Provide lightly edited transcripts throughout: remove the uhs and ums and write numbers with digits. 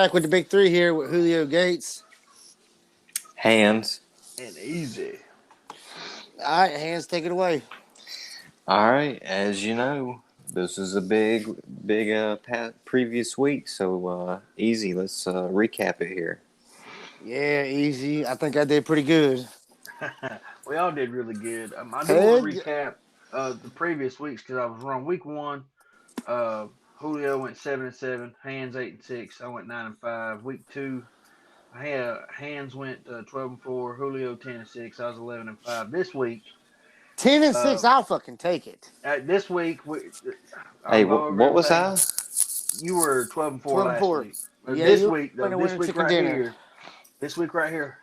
Back with the big three here with Julio Gates. Hands. And easy. All right, hands, take it away. All right, as you know, this is a big previous week, so easy. Let's recap it here. Yeah, easy. I think I did pretty good. We all did really good. I do want to Head. recap the previous weeks because I was wrong. Week one, uh, Julio went 7-7. Hands 8-6. I went 9-5. Week two, Hands went 12-4. Julio 10-6. I was 11-5. This week, 10-6, uh, I'll fucking take it. I'll Hey, go over what was everything. I? You were 12-4 12 and last 4. week. Yeah, This you week, though, went to this winner week chicken right dinner. here,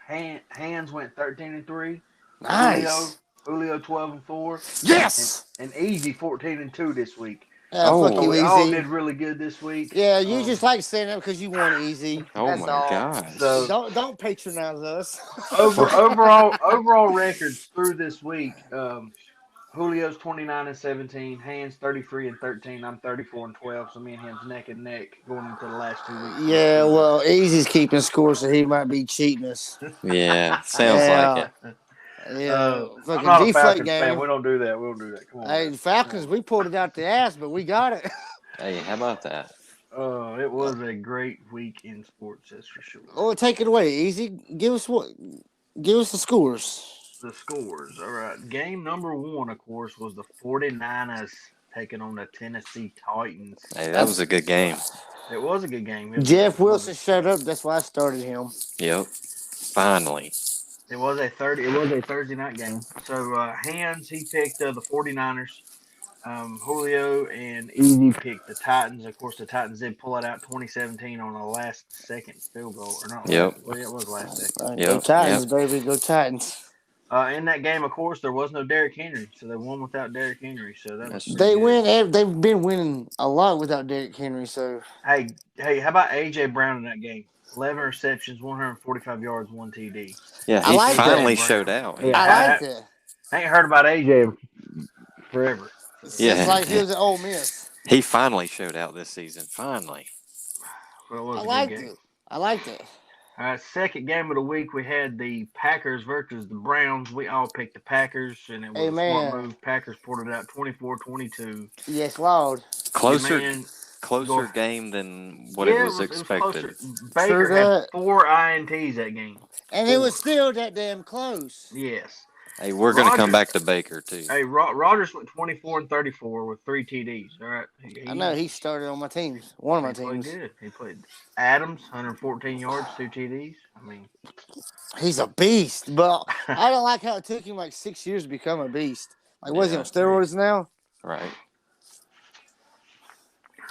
Hands went 13-3. Nice. Julio 12-4, and Yes. and Easy 14-2 this week. Fuck So Oh, you, we all Easy. did really good this week. Yeah, you just like saying that because you won easy. oh That's my all. gosh. So Don't patronize us. overall records through this week. Julio's 29-17, Hands 33-13. I'm 34-12. So me and him's neck and neck going into the last 2 weeks of the Yeah, season. well, Easy's keeping score, so he might be cheating us. Yeah, sounds like Yeah, it. yeah. I'm Fucking not a deflate Falcons fan. game. We don't do that. We don't do that. Come on, Hey, guys. the Come Falcons, on. we pulled it out the ass, but we got it. Hey, how about that? It was a great week in sports, that's for sure. Oh, take it away, Easy. Give us what? Give us the scores. The scores. All right. Game number one, of course, was the 49ers taking on the Tennessee Titans. Hey, that was That's a good game. It was a good game. Jeff Wilson shut up. That's why I started him. Yep. Finally. It was a Thursday night game. So Hands he picked the 49ers. Julio and Easy picked the Titans. Of course, the Titans did pull it out 2017 on a last second field goal, or not last. Yep. Well, yeah, it was last second. Go Yep. Titans, Yep. baby. Go Titans. In that game, of course, there was no Derrick Henry, so they won without Derrick Henry. So that was That's pretty They good. win. They've been winning a lot without Derrick Henry. So Hey, how about AJ Brown in that game? 11 receptions, 145 yards, one TD. Yeah, I he like finally that. showed out. Yeah. I like that. I ain't heard about AJ forever. Since like he was at Ole Miss. He finally showed out this season. Finally. Well, it was I a good liked game. it. I liked it. All right, second game of the week, we had the Packers versus the Browns. We all picked the Packers, and it was a smart move. Packers pulled it out 24-22. Yes, Lord. Closer game than what it was expected. It was Baker had 4 INTs that game. And it was still that damn close. Yes. Hey, we're going to come back to Baker, too. Hey, Rodgers went 24-34 with 3 TDs. All right. I know he started on my teams. One of my teams. He played good. He played. Adams, 114 yards, 2 TDs. I mean, he's a beast. But I don't like how it took him like 6 years to become a beast. Like, was he on steroids now? Right.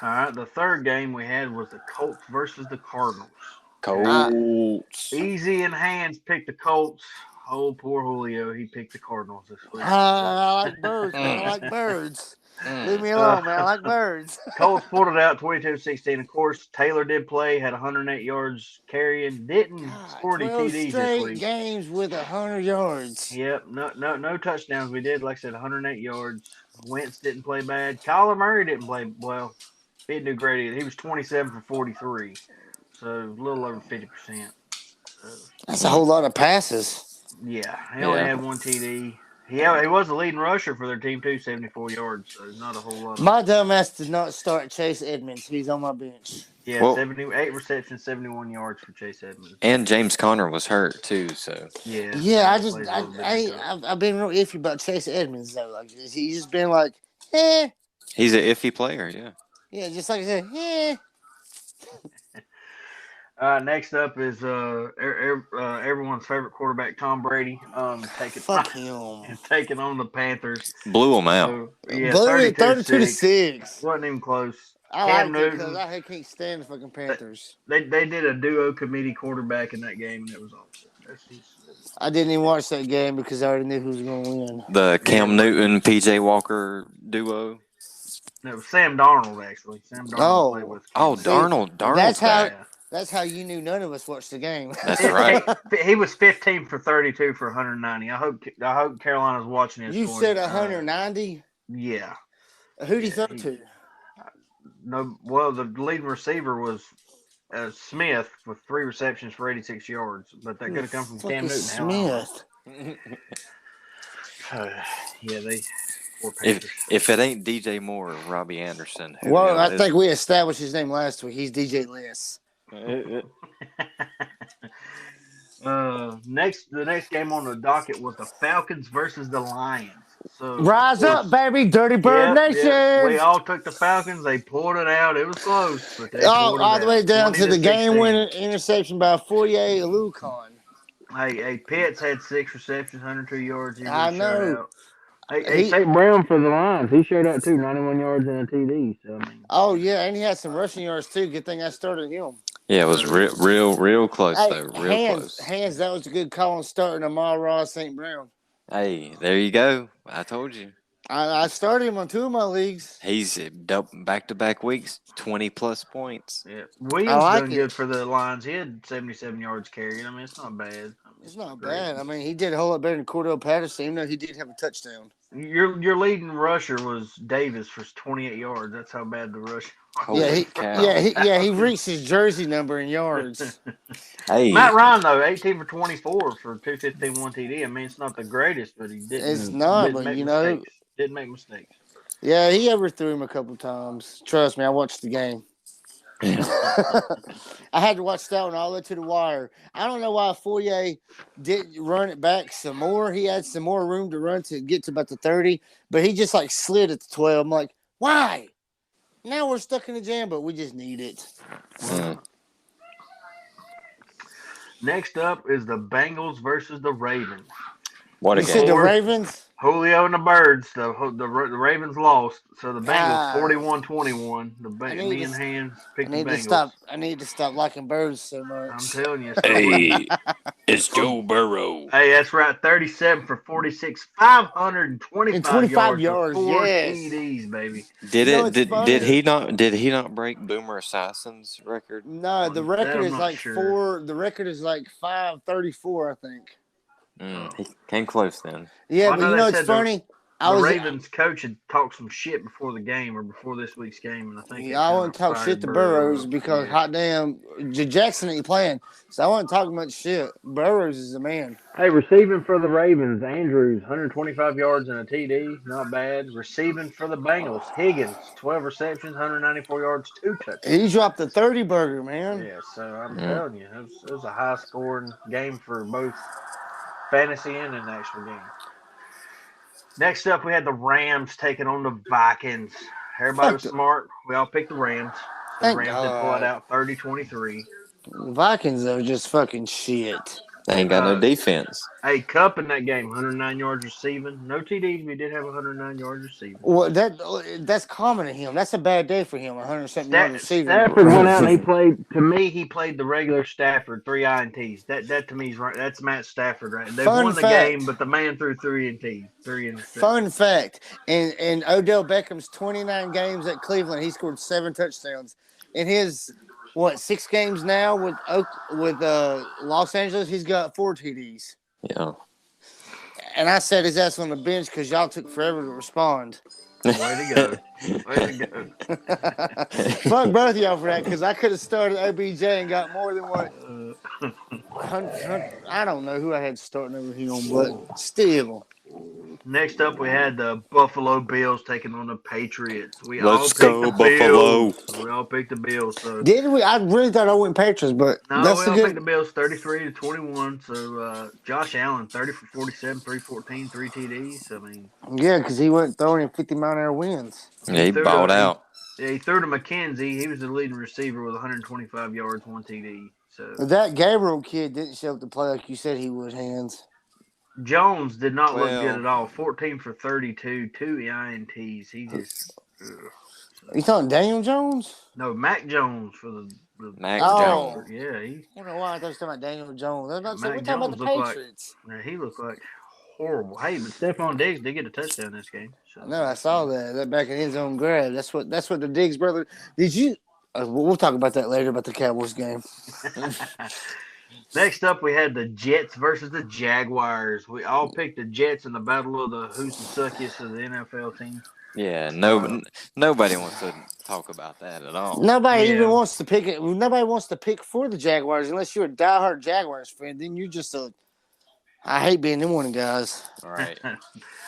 All right. The third game we had was the Colts versus the Cardinals. Colts. Easy in Hands picked the Colts. Oh, poor Julio. He picked the Cardinals this week. I like birds, man. I like birds. Leave me alone, man. I like birds. Colts pulled it out 22-16. Of course, Taylor did play, had 108 yards carrying, didn't score any TDs this week. Games with 100 yards. Yep, no touchdowns. We did, like I said, 108 yards. Wentz didn't play bad. Kyler Murray didn't play well. He didn't do great either. He was 27 for 43, so a little over 50%. That's a whole lot of passes. Yeah, he only had 1 TD. He was the leading rusher for their team too, 74 yards. So not a whole lot. My dumbass did not start Chase Edmonds. He's on my bench. Yeah, 78 receptions, 71 yards for Chase Edmonds. And James Conner was hurt too, so. Yeah, I've been real iffy about Chase Edmonds though. Like he's just been like, eh. He's an iffy player, yeah. Yeah, just like I said, eh. Next up is everyone's favorite quarterback, Tom Brady. Taking on the Panthers. Blew them out. So, yeah, blew it 32-6. Wasn't even close. I like it because I can't stand the fucking Panthers. They did a duo committee quarterback in that game, and it was awesome. I didn't even watch that game because I already knew who was going to win. The Cam Newton, PJ Walker duo. It was Sam Darnold, actually. Sam Darnold played with Darnold. That's how you knew none of us watched the game. That's right. He was 15 for 32 for 190. I hope Carolina's watching this. You said 190? Yeah. Who'd he throw to? No. Well, the leading receiver was Smith with 3 receptions for 86 yards, but that could have come from Fuck Cam is Newton. Hell, I don't know. Smith? Yeah, they poor if Panthers. if it ain't DJ Moore or Robbie Anderson, who Well, I is think we established his name last week. He's DJ Less. it? The next game on the docket was the Falcons versus the Lions. So Rise of up, course, baby, Dirty Bird Nation! we all took the Falcons. They pulled it out. It was close, but they Oh, pulled it all the way out. down to the 20-16. game-winning interception by Fourier Lucon. Hey, Pitts had 6 receptions, 102 yards. He was I shut know. out. Hey, St. Brown for the Lions. He showed out too, 91 yards and a TD. So I mean, Oh yeah, and he had some rushing yards too. Good thing I started him. Yeah, it was real close Hey, though. Real close. hands. That was a good call on starting Amon-Ra St. Brown. Hey, there you go. I told you. I started him on 2 of my leagues. He's back-to-back weeks, 20+ points. yeah, Williams like done it. good for the Lions. He had 77 yards carrying. I mean, it's not bad. I mean, It's not great. bad. I mean, he did a whole lot better than Cordell Patterson, even though he did have a touchdown. Your leading rusher was Davis for 28 yards. That's how bad the rush. Holy cow. He reached his jersey number in yards. Hey, Matt Ryan though, 18 for 24 for 215, 1 TD. I mean, it's not the greatest, but he didn't. It's not, didn't but make you know, mistakes. Didn't make mistakes. yeah, he overthrew him a couple times. Trust me, I watched the game. I had to watch that one all the way to the wire. I don't know why Fourier didn't run it back some more. He had some more room to run to get to about the 30, but he just like slid at the 12. I'm like, why? Now we're stuck in the jam, but we just need it. Next up is the Bengals versus the Ravens. what a You said game. the Ravens? Julio and the Birds. The Ravens lost, so the Bengals Ah. 41-21. need Me to- and Hands I picked the need to Bengals. stop. I need to stop liking birds so I'm much. telling you. Hey, it's Joe Burrow. Hey, that's right. 37 for 46, 525 And 25 yards, yards, for 4 yes. TDs, baby. Did You know it? what's Did, funny? did he not break Boomer Assassin's record? No, the That record I'm is not like sure. 4. The record is like 534, I think. He came close then. Yeah, Well, I but know you they know it's said funny. The Ravens coach had talked some shit before the game or before this week's game, and I think I wouldn't talk shit to Burrows because hot damn, Jackson ain't playing, so I wouldn't talk much shit. Burrows is the man. Hey, receiving for the Ravens, Andrews, 125 yards and a TD, not bad. Receiving for the Bengals, Higgins, 12 receptions, 194 yards, 2 touchdowns. He dropped the 30 burger, man. Yeah, so I'm telling you, it was a high-scoring game for both fantasy and an actual game. Next up, we had the Rams taking on the Vikings. Everybody was smart. We all picked the Rams. The Thank Rams did pull God. it out 30-23. The Vikings are just fucking shit. They ain't got no defense. Hey, Cup in that game, 109 yards receiving. No TDs, but he did have 109 yards receiving. Well, that's common to him. That's a bad day for him. 100-something yards receiving. Stafford went out and he played. To me, he played the regular Stafford, 3 INTs. That to me is right. That's Matt Stafford, right? They won the game, but the man threw 3 INTs. 3 interceptions. Fun fact: in Odell Beckham's 29 games at Cleveland, he scored 7 touchdowns. In his 6 games now with Los Angeles, he's got 4 TDs. Yeah. And I said his ass on the bench because y'all took forever to respond. Way to go. Way to go. Fuck both of y'all for that because I could have started OBJ and got more than what. I don't know who I had starting over him, but still. Next up, we had the Buffalo Bills taking on the Patriots. We all Let's picked go, the Buffalo. Bills. We all picked the Bills. So Did we? I really thought I went Patriots, but no, that's we a all picked good. the Bills 33-21. So Josh Allen 30 for 47, 314, 3 TDs. I mean, Yeah, because he went throwing in 50-mile-an-hour winds. Yeah, he balled out. Yeah, he threw to McKenzie. He was the leading receiver with 125 yards, 1 TD. So That Gabriel kid didn't show up to play like you said he would, Hands. Jones did not look Well- good at all. 14 for 32, 2 INTs. He just You talking Daniel Jones? no Mac Jones for the Mac Oh. Jones. Yeah, I don't know why I thought you were talking about Daniel Jones. I was about to say, Mac we're talking about Jones the looked like- Patriots. he looked like horrible. Hey, but Stephon Diggs did get a touchdown this game. So. No, I saw that back in his own grab. That's what the Diggs brother. Did you? We'll talk about that later about the Cowboys game. Next up, we had the Jets versus the Jaguars. We all picked the Jets in the battle of the who's the suckiest of the NFL teams. Yeah, nobody wants to talk about that at all. Nobody Yeah. even wants to pick it. Nobody wants to pick for the Jaguars unless you're a diehard Jaguars fan. Then you're just a. I hate being them one guys. All right.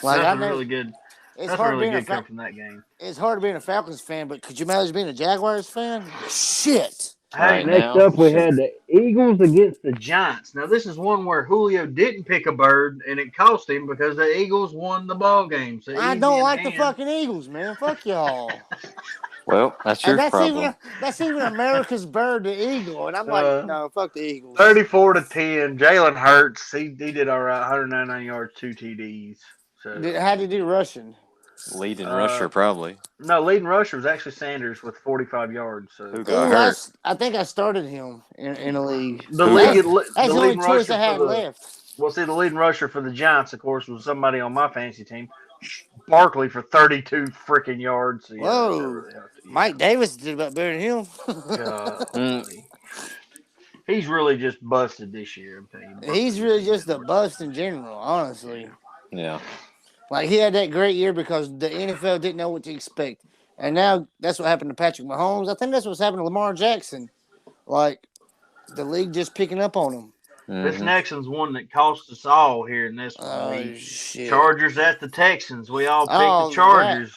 Like I Nothing know really good. it's Nothing hard really being a good come from that game. it's hard being a Falcons fan, but could you imagine being a Jaguars fan? Shit. Hey, Right next now, up we sure. had the Eagles against the Giants. Now this is one where Julio didn't pick a bird, and it cost him because the Eagles won the ball game. So I easy don't in like the hand. fucking Eagles, man. Fuck y'all. Well, that's your And problem. that's even America's bird, the eagle. And I'm like, no, fuck the Eagles. 34-10. Jalen Hurts, he did all right. 199 yards, 2 TDs. So How did he do rushing? Leading Uh, rusher, probably. no, leading rusher was actually Sanders with 45 yards. So Who got Ooh, hurt? I think I started him in a league. the Who league, got- That's the the only leading choice rusher I for had the left. well, see, the leading rusher for the Giants, of course, was somebody on my fantasy team, Barkley for 32 freaking yards. So, yeah, that Whoa. really helped. Yeah. Mike Davis did about better than him. Golly. He's really just busted this year. I'm telling you. He's really just a bust in general, honestly. Yeah. Like he had that great year because the NFL didn't know what to expect. And now that's what happened to Patrick Mahomes. I think that's what's happened to Lamar Jackson. Like the league just picking up on him. This Mhm. next one's one that cost us all here in this one. Oh The shit. Chargers at the Texans. We all picked Oh, the Chargers.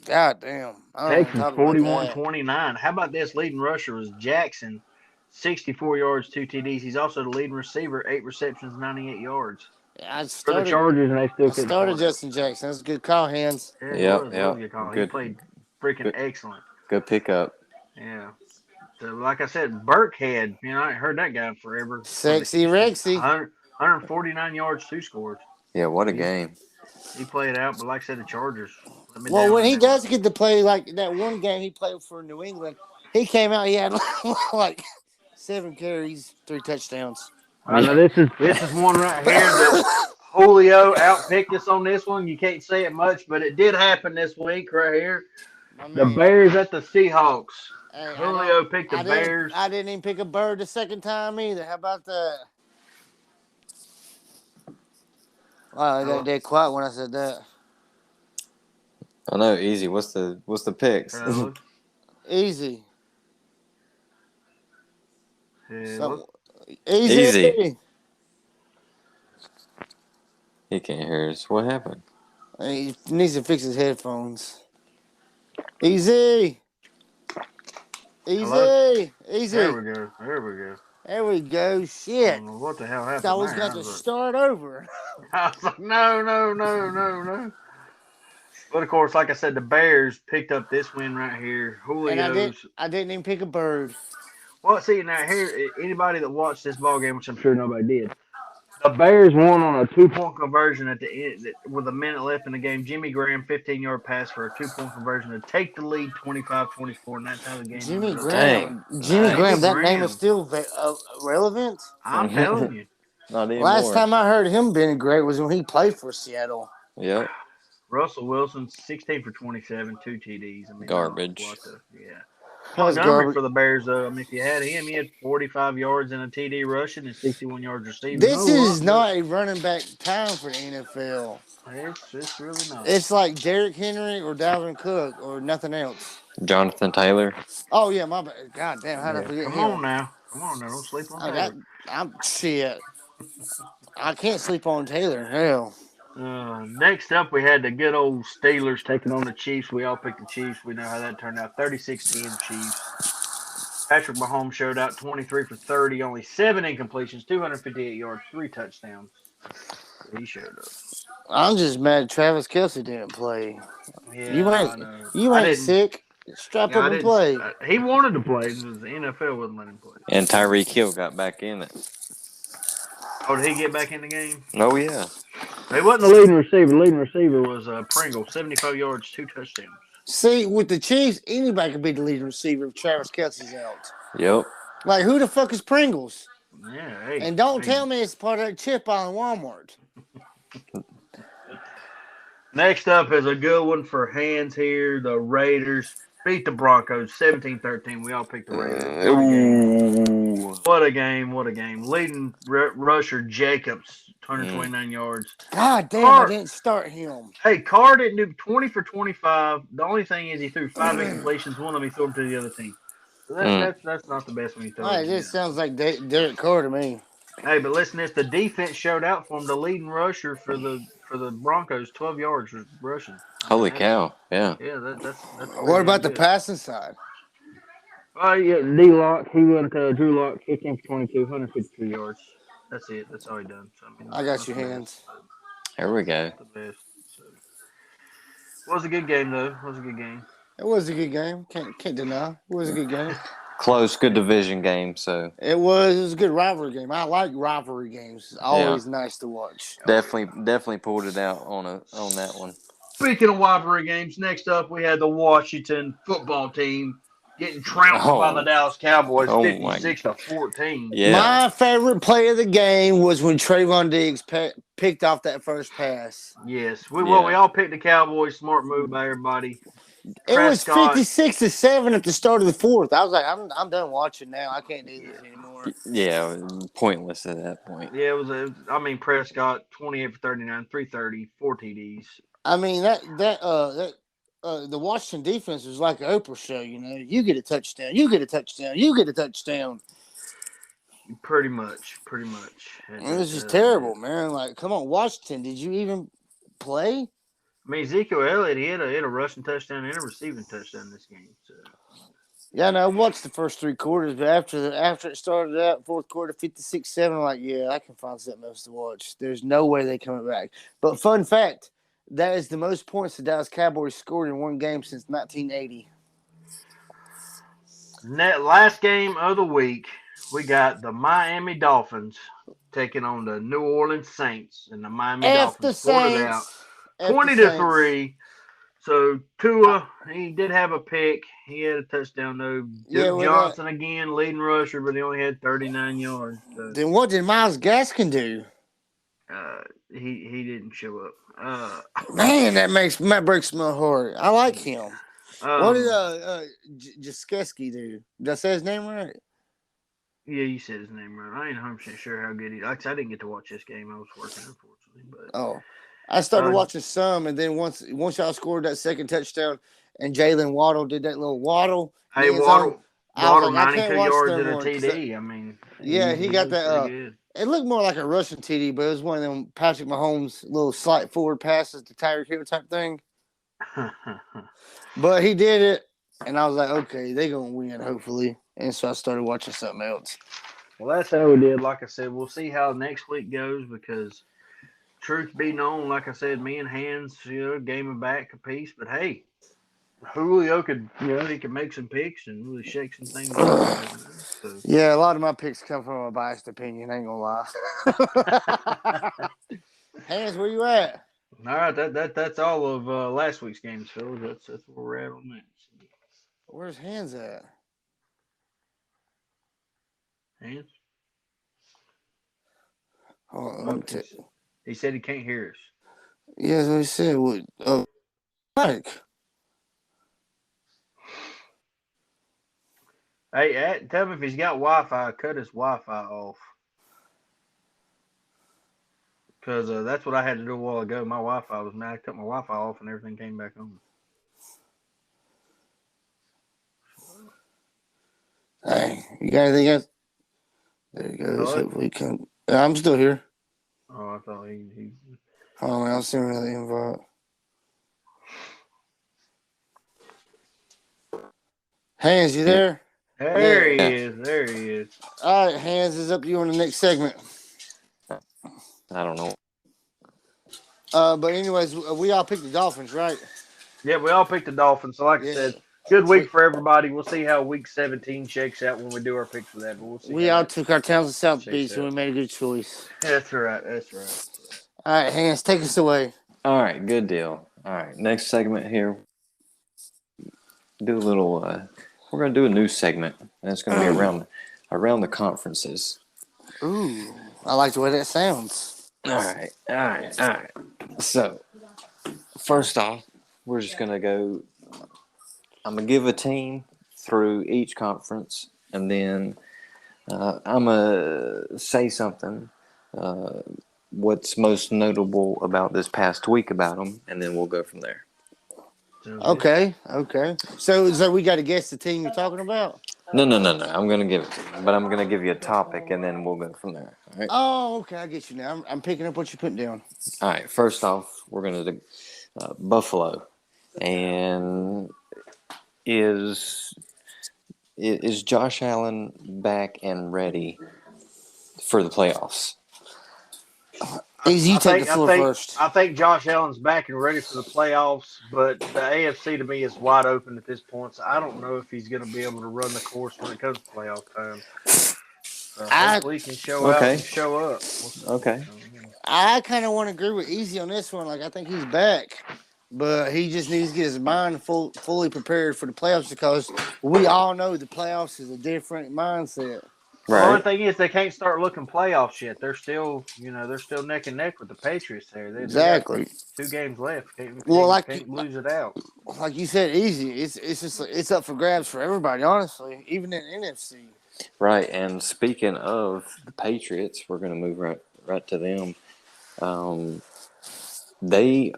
God damn. I don't Texans talk about 41-29. How about this? Leading rusher was Jackson, 64 yards, 2 TDs. He's also the leading receiver, 8 receptions, 98 yards. that. I For the Chargers, and they still couldn't started score. Justin Jackson. That's a good call, Hands. Yeah, it Yep, was. yep. It was a good call. He Good. played freaking Good. excellent. Good pickup. Yeah. So, like I said, Burkhead, I ain't heard that guy in forever. Sexy Rexy. 149 yards, 2 scores. Yeah, what a game. He played out, but like I said, the Chargers. Let me Well, down when on he that does one. get to play like that one game he played for New England, he came out. He had like 7 carries, 3 touchdowns. I know this is one right here that Julio outpicked us on this one. You can't say it much, but it did happen this week right here. The Bears at the Seahawks. Hey, Julio picked the Bears. I didn't even pick a bird the second time either. How about that? Wow, I got dead quiet when I said that. I know, easy. What's the picks? Easy. Look. Easy. He can't hear us. What happened? He needs to fix his headphones. Easy. Hello? Easy. There we go. There we go. There we go. I Shit. don't know what the hell happened. I always there. got to start over. I was like, no. But of course, like I said, the Bears picked up this win right here. And Julio's. I didn't even pick a bird. Well, see now here, anybody that watched this ball game, which I'm sure nobody did, the Bears won on a 2-point conversion at the end with a minute left in the game. Jimmy Graham, 15-yard pass for a 2-point conversion to take the lead, 25-24, and that's how the game. Jimmy ended up. Graham. That name is still relevant. I'm telling you. Not anymore. Last time I heard him being great was when he played for Seattle. Yep. Russell Wilson, 16 for 27, 2 TDs. I mean, Garbage. Yeah. That was Montgomery garbage. for the Bears, though. I mean, if you had him, he had 45 yards and a TD rushing and 61 yards receiving. This is not a running back time for the NFL. It's really not. It's like Derrick Henry or Dalvin Cook or nothing else. Jonathan Taylor. Oh, yeah, my bad. God damn, how did I forget Come him? on now. Don't sleep on Taylor. I'm shit. I can't sleep on Taylor. Hell. Next up, we had the good old Steelers taking on the Chiefs. We all picked the Chiefs. We know how that turned out. 36-10 Chiefs. Patrick Mahomes showed out 23 for 30, only 7 incompletions, 258 yards, 3 touchdowns. He showed up. I'm just mad Travis Kelce didn't play. Yeah, you ain't sick. Strap up and play. He wanted to play, but the NFL wouldn't let him play. And Tyreek Hill got back in it. Oh, did he get back in the game? Oh, yeah. He wasn't the leading receiver. The leading receiver was Pringle, 75 yards, 2 touchdowns. See, with the Chiefs, anybody can be the leading receiver if Travis Kelce's out. Yep. Like, who the fuck is Pringles? Yeah, hey, And don't tell me it's part of that chip on Walmart. Next up is a good one for Hands here. The Raiders beat the Broncos 17-13. We all picked the Raiders. What a game. Leading rusher Jacobs, 129 yards. God damn, I Carr, didn't start him. hey, Carr didn't do 20 for 25. The only thing is he threw 5 incompletions. One of them he threw them to the other team. So that's not the best when you throw All it. right, this sounds like Derek Carr to me. Hey, but listen, this the defense showed out for him. The leading rusher for the Broncos, 12 yards rushing. I mean, Holy cow! Yeah. yeah, that's What pretty damn about the good. passing side? Oh yeah, D Lock. He went Drew Lock, 15 for 22, 152 yards. That's it. That's all he done. So I mean, I got not your the best. hands. But Here we go. not the best. So was a good game though. Was a good game. It was a good game. Can't deny. It was a good game. Close, good division game. So It was a good rivalry game. I like rivalry games. It's always nice to watch. definitely pulled it out on that one. Speaking of rivalry games, next up we had the Washington football team getting trounced by the Dallas Cowboys, Oh, 56-14. Yeah. My favorite play of the game was when Trayvon Diggs picked off that first pass. Yes, we all picked the Cowboys. Smart move by everybody. It was Prescott. 56-7 at the start of the fourth. I was like, I'm done watching now. I can't do this anymore. Yeah, pointless at that point. Yeah, it was Prescott, 28 for 39, 330, 4 TDs. I mean the Washington defense was like an Oprah show. You know, you get a touchdown, you get a touchdown, you get a touchdown. Pretty much. It was just terrible, man. Like, come on, Washington, did you even play? I mean, Ezekiel Elliott, he had a rushing touchdown and a receiving touchdown this game. So. Yeah, no, I watched the first 3 quarters, but after it started out, fourth quarter, 56-7, I'm like, yeah, I can find something else to watch. There's no way they're coming back. But fun fact, that is the most points the Dallas Cowboys scored in one game since 1980. Last game of the week, we got the Miami Dolphins taking on the New Orleans Saints, and the Miami Dolphins pulled it out 20-3. So Tua, he did have a pick. He had a touchdown though. Duke Johnson again, leading rusher, but he only had 39 yards. So. Then what did Myles Gaskin do? He didn't show up. Man, that breaks my heart. I like him. What did Jaskeski do? Did I say his name right? Yeah, you said his name right. I ain't 100% sure how good he. Like I didn't get to watch this game. I was working, unfortunately. But I started watching some, and then once y'all scored that second touchdown, and Jalen Waddle did that little waddle. Hey, Waddle, 92 yards and a TD. I mean, he got that. It looked more like a Russian TD, but it was one of them Patrick Mahomes little slight forward passes to Tyreek Hill type thing. But he did it, and I was like, okay, they're gonna win, hopefully. And so I started watching something else. Well, that's how we did. Like I said, we'll see how next week goes because, truth be known, like I said, me and Hans, game of back a piece. But hey, Julio could, he could make some picks and really shake some things up. So. Yeah, a lot of my picks come from a biased opinion. I ain't gonna lie. Hans, where you at? All right, that's all of last week's games, fellas. That's where we're at on that. Where's Hans at? Hans? He said he can't hear us. Yeah, that's what he said. What? Mike. Hey, tell him if he's got Wi-Fi, cut his Wi-Fi off. Because that's what I had to do a while ago. My Wi-Fi was mad. I cut my Wi-Fi off and everything came back on. Hey, you got anything else? There he goes. Hopefully he can. I'm still here. Oh, I thought he... Oh, man, I'll send him the invite. Hans, you there? There he is. All right, Hans, is up to you on the next segment. I don't know. But anyways, we all picked the Dolphins, right? Yeah, we all picked the Dolphins. So like I said, good week for everybody. We'll see how week 17 shakes out when we do our picks for that. But we'll see. We all took our towns to South Beach, and we made a good choice. That's right. All right, Hans, take us away. All right, good deal. All right, next segment here. Do a little. We're gonna do a new segment, and it's gonna be around the conferences. Ooh, I like the way that sounds. All right. So, first off, we're just gonna go. I'm gonna give a team through each conference, and then I'm gonna say something what's most notable about this past week about them, and then we'll go from there. Okay. So we got to guess the team you're talking about. No. I'm gonna give it to you, but I'm gonna give you a topic, and then we'll go from there. All right. Oh, okay. I get you now. I'm picking up what you're putting down. All right. First off, we're gonna do Buffalo, and is Josh Allen back and ready for the playoffs? Easy, you take the floor first. I think Josh Allen's back and ready for the playoffs, but the AFC to me is wide open at this point. So I don't know if he's going to be able to run the course when it comes to playoff time. So hopefully he can show out and show up. Okay. I kind of want to agree with Easy on this one. Like, I think he's back, but he just needs to get his mind fully prepared for the playoffs because we all know the playoffs is a different mindset. Right. The only thing is they can't start looking playoffs yet. They're still neck and neck with the Patriots there. Exactly. 2 games left. Can't lose it out. Like you said, Easy. It's up for grabs for everybody, honestly, even in NFC. Right. And speaking of the Patriots, we're going to move right to them. They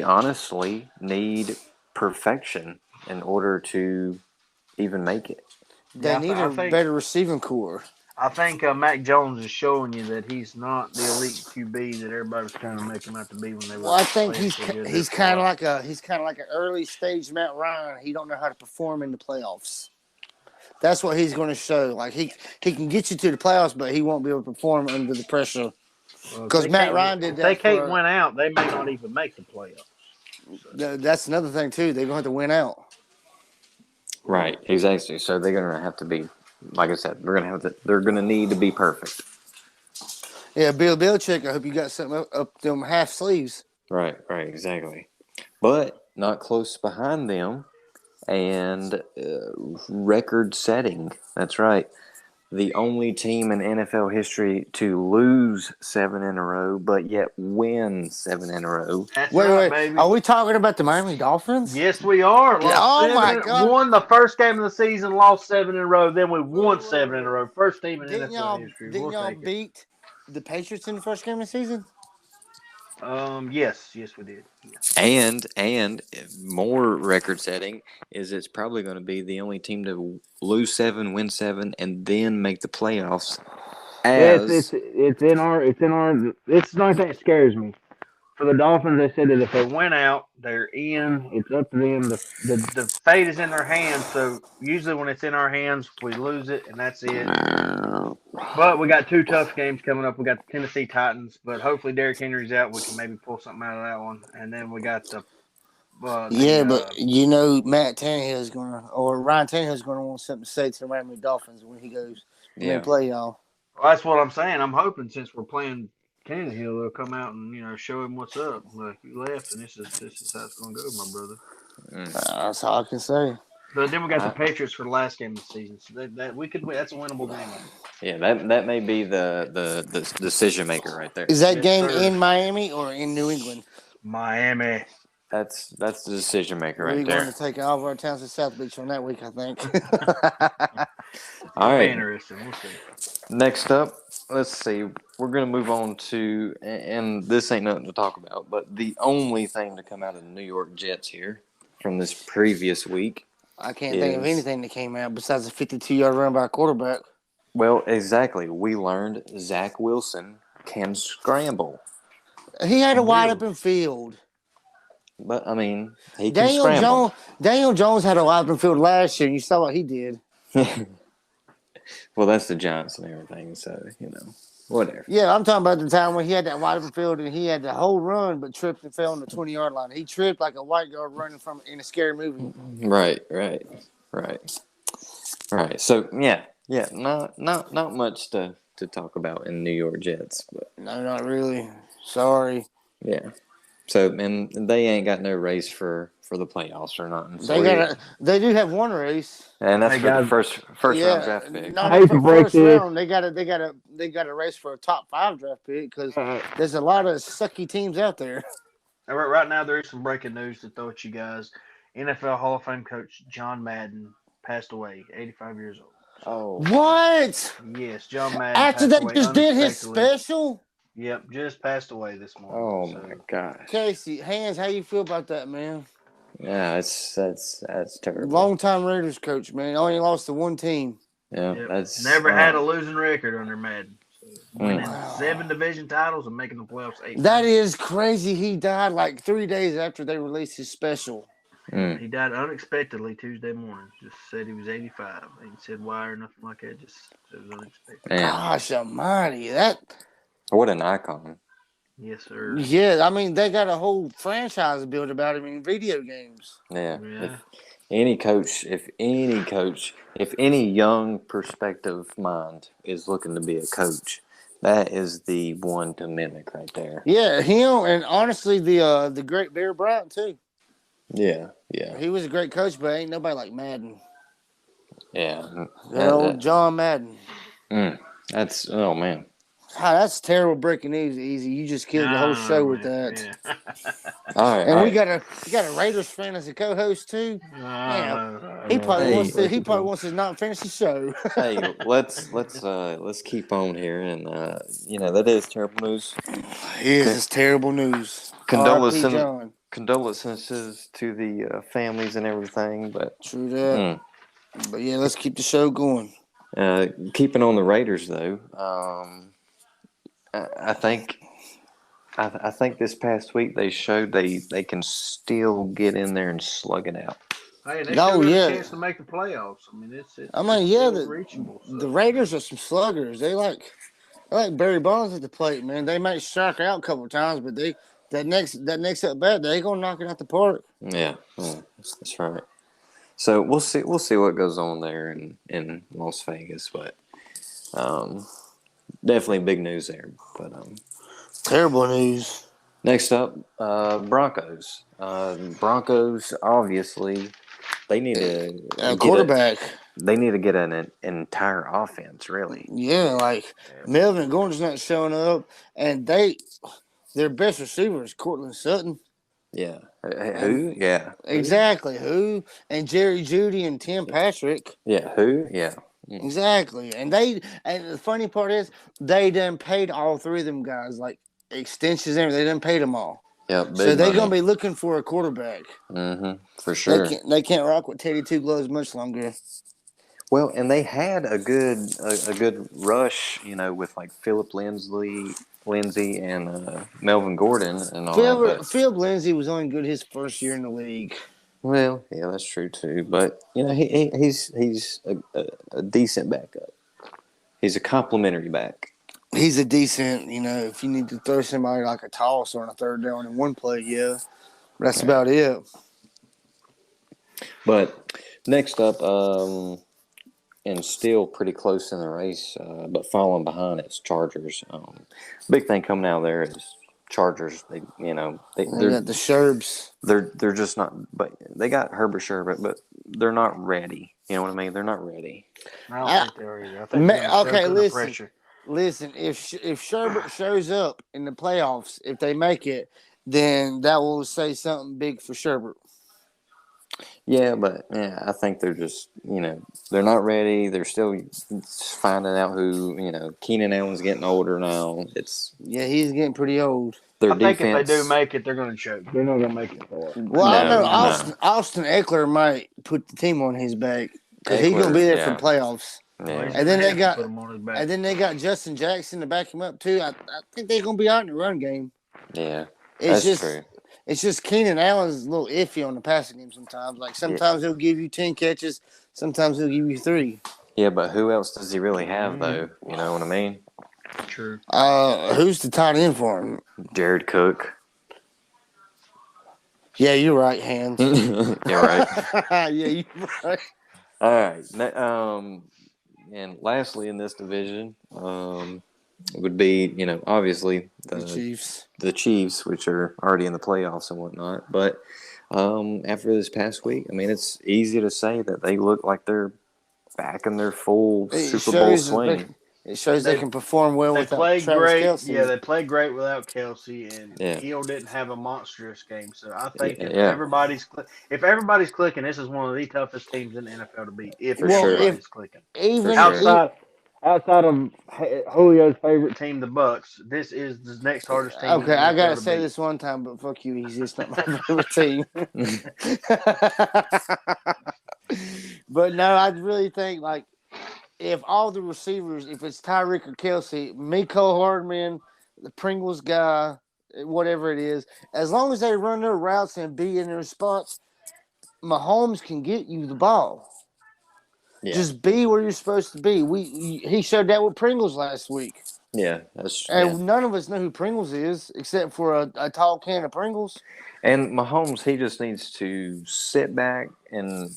honestly need perfection in order to even make it. They need a better receiving core. I think Mac Jones is showing you that he's not the elite QB that everybody's trying to make him out to be when they were. Well, I think he's kind of like an early stage Matt Ryan. He don't know how to perform in the playoffs. That's what he's going to show. Like he can get you to the playoffs, but he won't be able to perform under the pressure. Because Matt Ryan did that. If they can't win out, they may not even make the playoffs. So. That's another thing too. They're going to have to win out. Right, exactly. So they're going to have to be, like I said, they're going to need to be perfect. Yeah, Bill Belichick, I hope you got something up them half sleeves. Right, exactly. But not close behind them, and record setting. That's right. The only team in NFL history to lose 7 in a row, but yet win 7 in a row. Wait, baby. Are we talking about the Miami Dolphins? Yes, we are. My God! Won the first game of the season, lost 7 in a row. Then we won 7 in a row. First team in NFL history. Didn't y'all beat the Patriots in the first game of the season? Yes, we did. Yeah. And more record setting is it's probably going to be the only team to lose 7, win 7, and then make the playoffs. It's not that scares me. For the Dolphins, they said that if they win out, they're in. It's up to them. The fate is in their hands. So usually when it's in our hands, we lose it, and that's it. But we got 2 tough games coming up. We got the Tennessee Titans, but hopefully Derrick Henry's out. We can maybe pull something out of that one. And then we got the but Matt Tannehill's Ryan Tannehill's going to want something to say to the Miami Dolphins when he goes when they play y'all. Well, that's what I'm saying. I'm hoping since we're playing Tannehill, they'll come out and show him what's up. Like, you left, and this is how it's going to go, my brother. That's all I can say. But then we got the Patriots for the last game of the season, so that we could win. That's a winnable game. Yeah, that may be the decision maker right there. Is that game in Miami or in New England? Miami. That's the decision maker right there. We're going to take all of our towns to South Beach on that week, I think. All right. Interesting. We'll see. Next up, let's see. We're going to move on to, and this ain't nothing to talk about, but the only thing to come out of the New York Jets here from this previous week. I can't think of anything that came out besides a 52-yard run by a quarterback. Well, exactly. We learned Zach Wilson can scramble. He had a wide open field. But, I mean, he can scramble. Daniel Jones had a wide open field last year, and you saw what he did. Well, that's the Giants and everything, so, whatever. Yeah, I'm talking about the time when he had that wide open field and he had the whole run but tripped and fell on the 20-yard line. He tripped like a white guy running from in a scary movie. Right. So, yeah, not much to talk about in New York Jets. But no, not really. Sorry. Yeah. So, and they ain't got no race for the playoffs or nothing. So they do have one race, and that's for the first round draft pick. I hate to break this. Round, they got a race for a top 5 draft pick because there's a lot of sucky teams out there. Right now, there is some breaking news to throw at you guys. NFL Hall of Fame coach John Madden passed away, 85 years old. Oh, what? Yes, John Madden. After they just did his special. Yep, just passed away this morning. Oh so. my gosh. Casey, Hands, how you feel about that, man? Yeah, that's terrible. Long-time Raiders coach, man. Only lost to one team. Yeah, Yep. that's Never had a losing record under Madden. So winning Wow. 7 division titles and making the playoffs 8 That times. is crazy. He died like 3 days after they released his special. Mm. He died unexpectedly Tuesday morning. Just said he was 85. He said why or nothing like that. Just said it was unexpected. Man, Gosh almighty. That, what an icon. Yes, sir. yeah, I mean, they got a whole franchise built about him in video games. Yeah. Yeah. If any young prospective mind is looking to be a coach, that is the one to mimic right there. Yeah, him and honestly the great Bear Bryant too. Yeah. He was a great coach, but ain't nobody like Madden. Yeah. That old John Madden. That's oh man. That's terrible breaking news, Easy. You just killed the whole show with that. Yeah. All right. And all we right. got a Raiders fan as a co-host too. He probably wants to not finish the show. Hey, let's keep on here, and that is terrible news. It's terrible news. Condolences, R.I.P. John. condolences to the families and everything, but True that. But yeah, let's keep the show going. keeping on the Raiders though, I think this past week they showed they can still get in there and slug it out. Hey, they still got a chance to make the playoffs. I mean, it's still reachable. So. The Raiders are some sluggers. They like Barry Bonds at the plate, man. They might strike out a couple of times, but that next at bat, they gonna knock it out the park. Yeah, that's right. So we'll see what goes on there in Las Vegas, but definitely big news there. But terrible news. Next up, Broncos. Broncos obviously they need a quarterback. They need to get an entire offense, really. Yeah, like Melvin Gordon's not showing up, and their best receiver is Cortland Sutton. Yeah. Who? Yeah. Exactly. Who? And Jerry Jeudy and Tim Patrick. Yeah. Who? Yeah. Exactly. And the funny part is they done paid all three of them guys like extensions and everything. They done paid them all. Yeah. So they're gonna be looking for a quarterback. For sure. They can't rock with Teddy Two Gloves much longer. Well, and they had a good rush, with like Philip Lindsay and Melvin Gordon and all that. Philip Lindsay was only good his first year in the league. Well, yeah, that's true too. But he's a decent backup. He's a complimentary back. He's a decent, if you need to throw somebody like a toss or on a third down in one play, yeah. That's about it. But next up, and still pretty close in the race, but falling behind, it's Chargers. Big thing coming out of there is Chargers. They got the Sherbs. They're just not. But they got Herbert Sherbert, but they're not ready. You know what I mean? They're not ready. I don't think they're either. I think listen. If Sherbert shows up in the playoffs, if they make it, then that will say something big for Sherbert. Yeah, but I think they're just they're not ready. They're still finding out who Keenan Allen's getting older now. He's getting pretty old. Their I think if they do make it, they're going to choke. They're not going to make it far. Well, I know Austin Eckler might put the team on his back because he's going to be there for the playoffs. Yeah. And then they got Justin Jackson to back him up too. I think they're going to be out in the run game. Yeah, that's true. It's just Keenan Allen's a little iffy on the passing game sometimes. Like sometimes he'll give you 10 catches, sometimes he'll give you 3. Yeah, but who else does he really have though? You know what I mean? True. Who's the tight end for him? Jared Cook. Yeah, you're right, Hands. You're right. Yeah, you're right. All right. And lastly in this division, would be, obviously the Chiefs, which are already in the playoffs and whatnot. But after this past week, I mean, it's easy to say that they look like they're back in their full Super Bowl swing. It shows they can perform well without Travis Kelce. Yeah, they played great without Kelce, and Hill didn't have a monstrous game. So I think if everybody's clicking, this is one of the toughest teams in the NFL to beat. If everybody's clicking, Even outside of Julio's favorite team, the Bucks, this is the next hardest team in Okay, the I NFL gotta to say beat. this one time, but fuck you, he's just not my favorite team. But no, I really think like if all the receivers, if it's Tyreek or Kelsey, Miko Hardman, the Pringles guy, whatever it is, as long as they run their routes and be in their spots, Mahomes can get you the ball. Yeah, Just be where you're supposed to be. He showed that with Pringles last week. yeah, And none of us know who Pringles is except for a tall can of Pringles. And Mahomes, he just needs to sit back and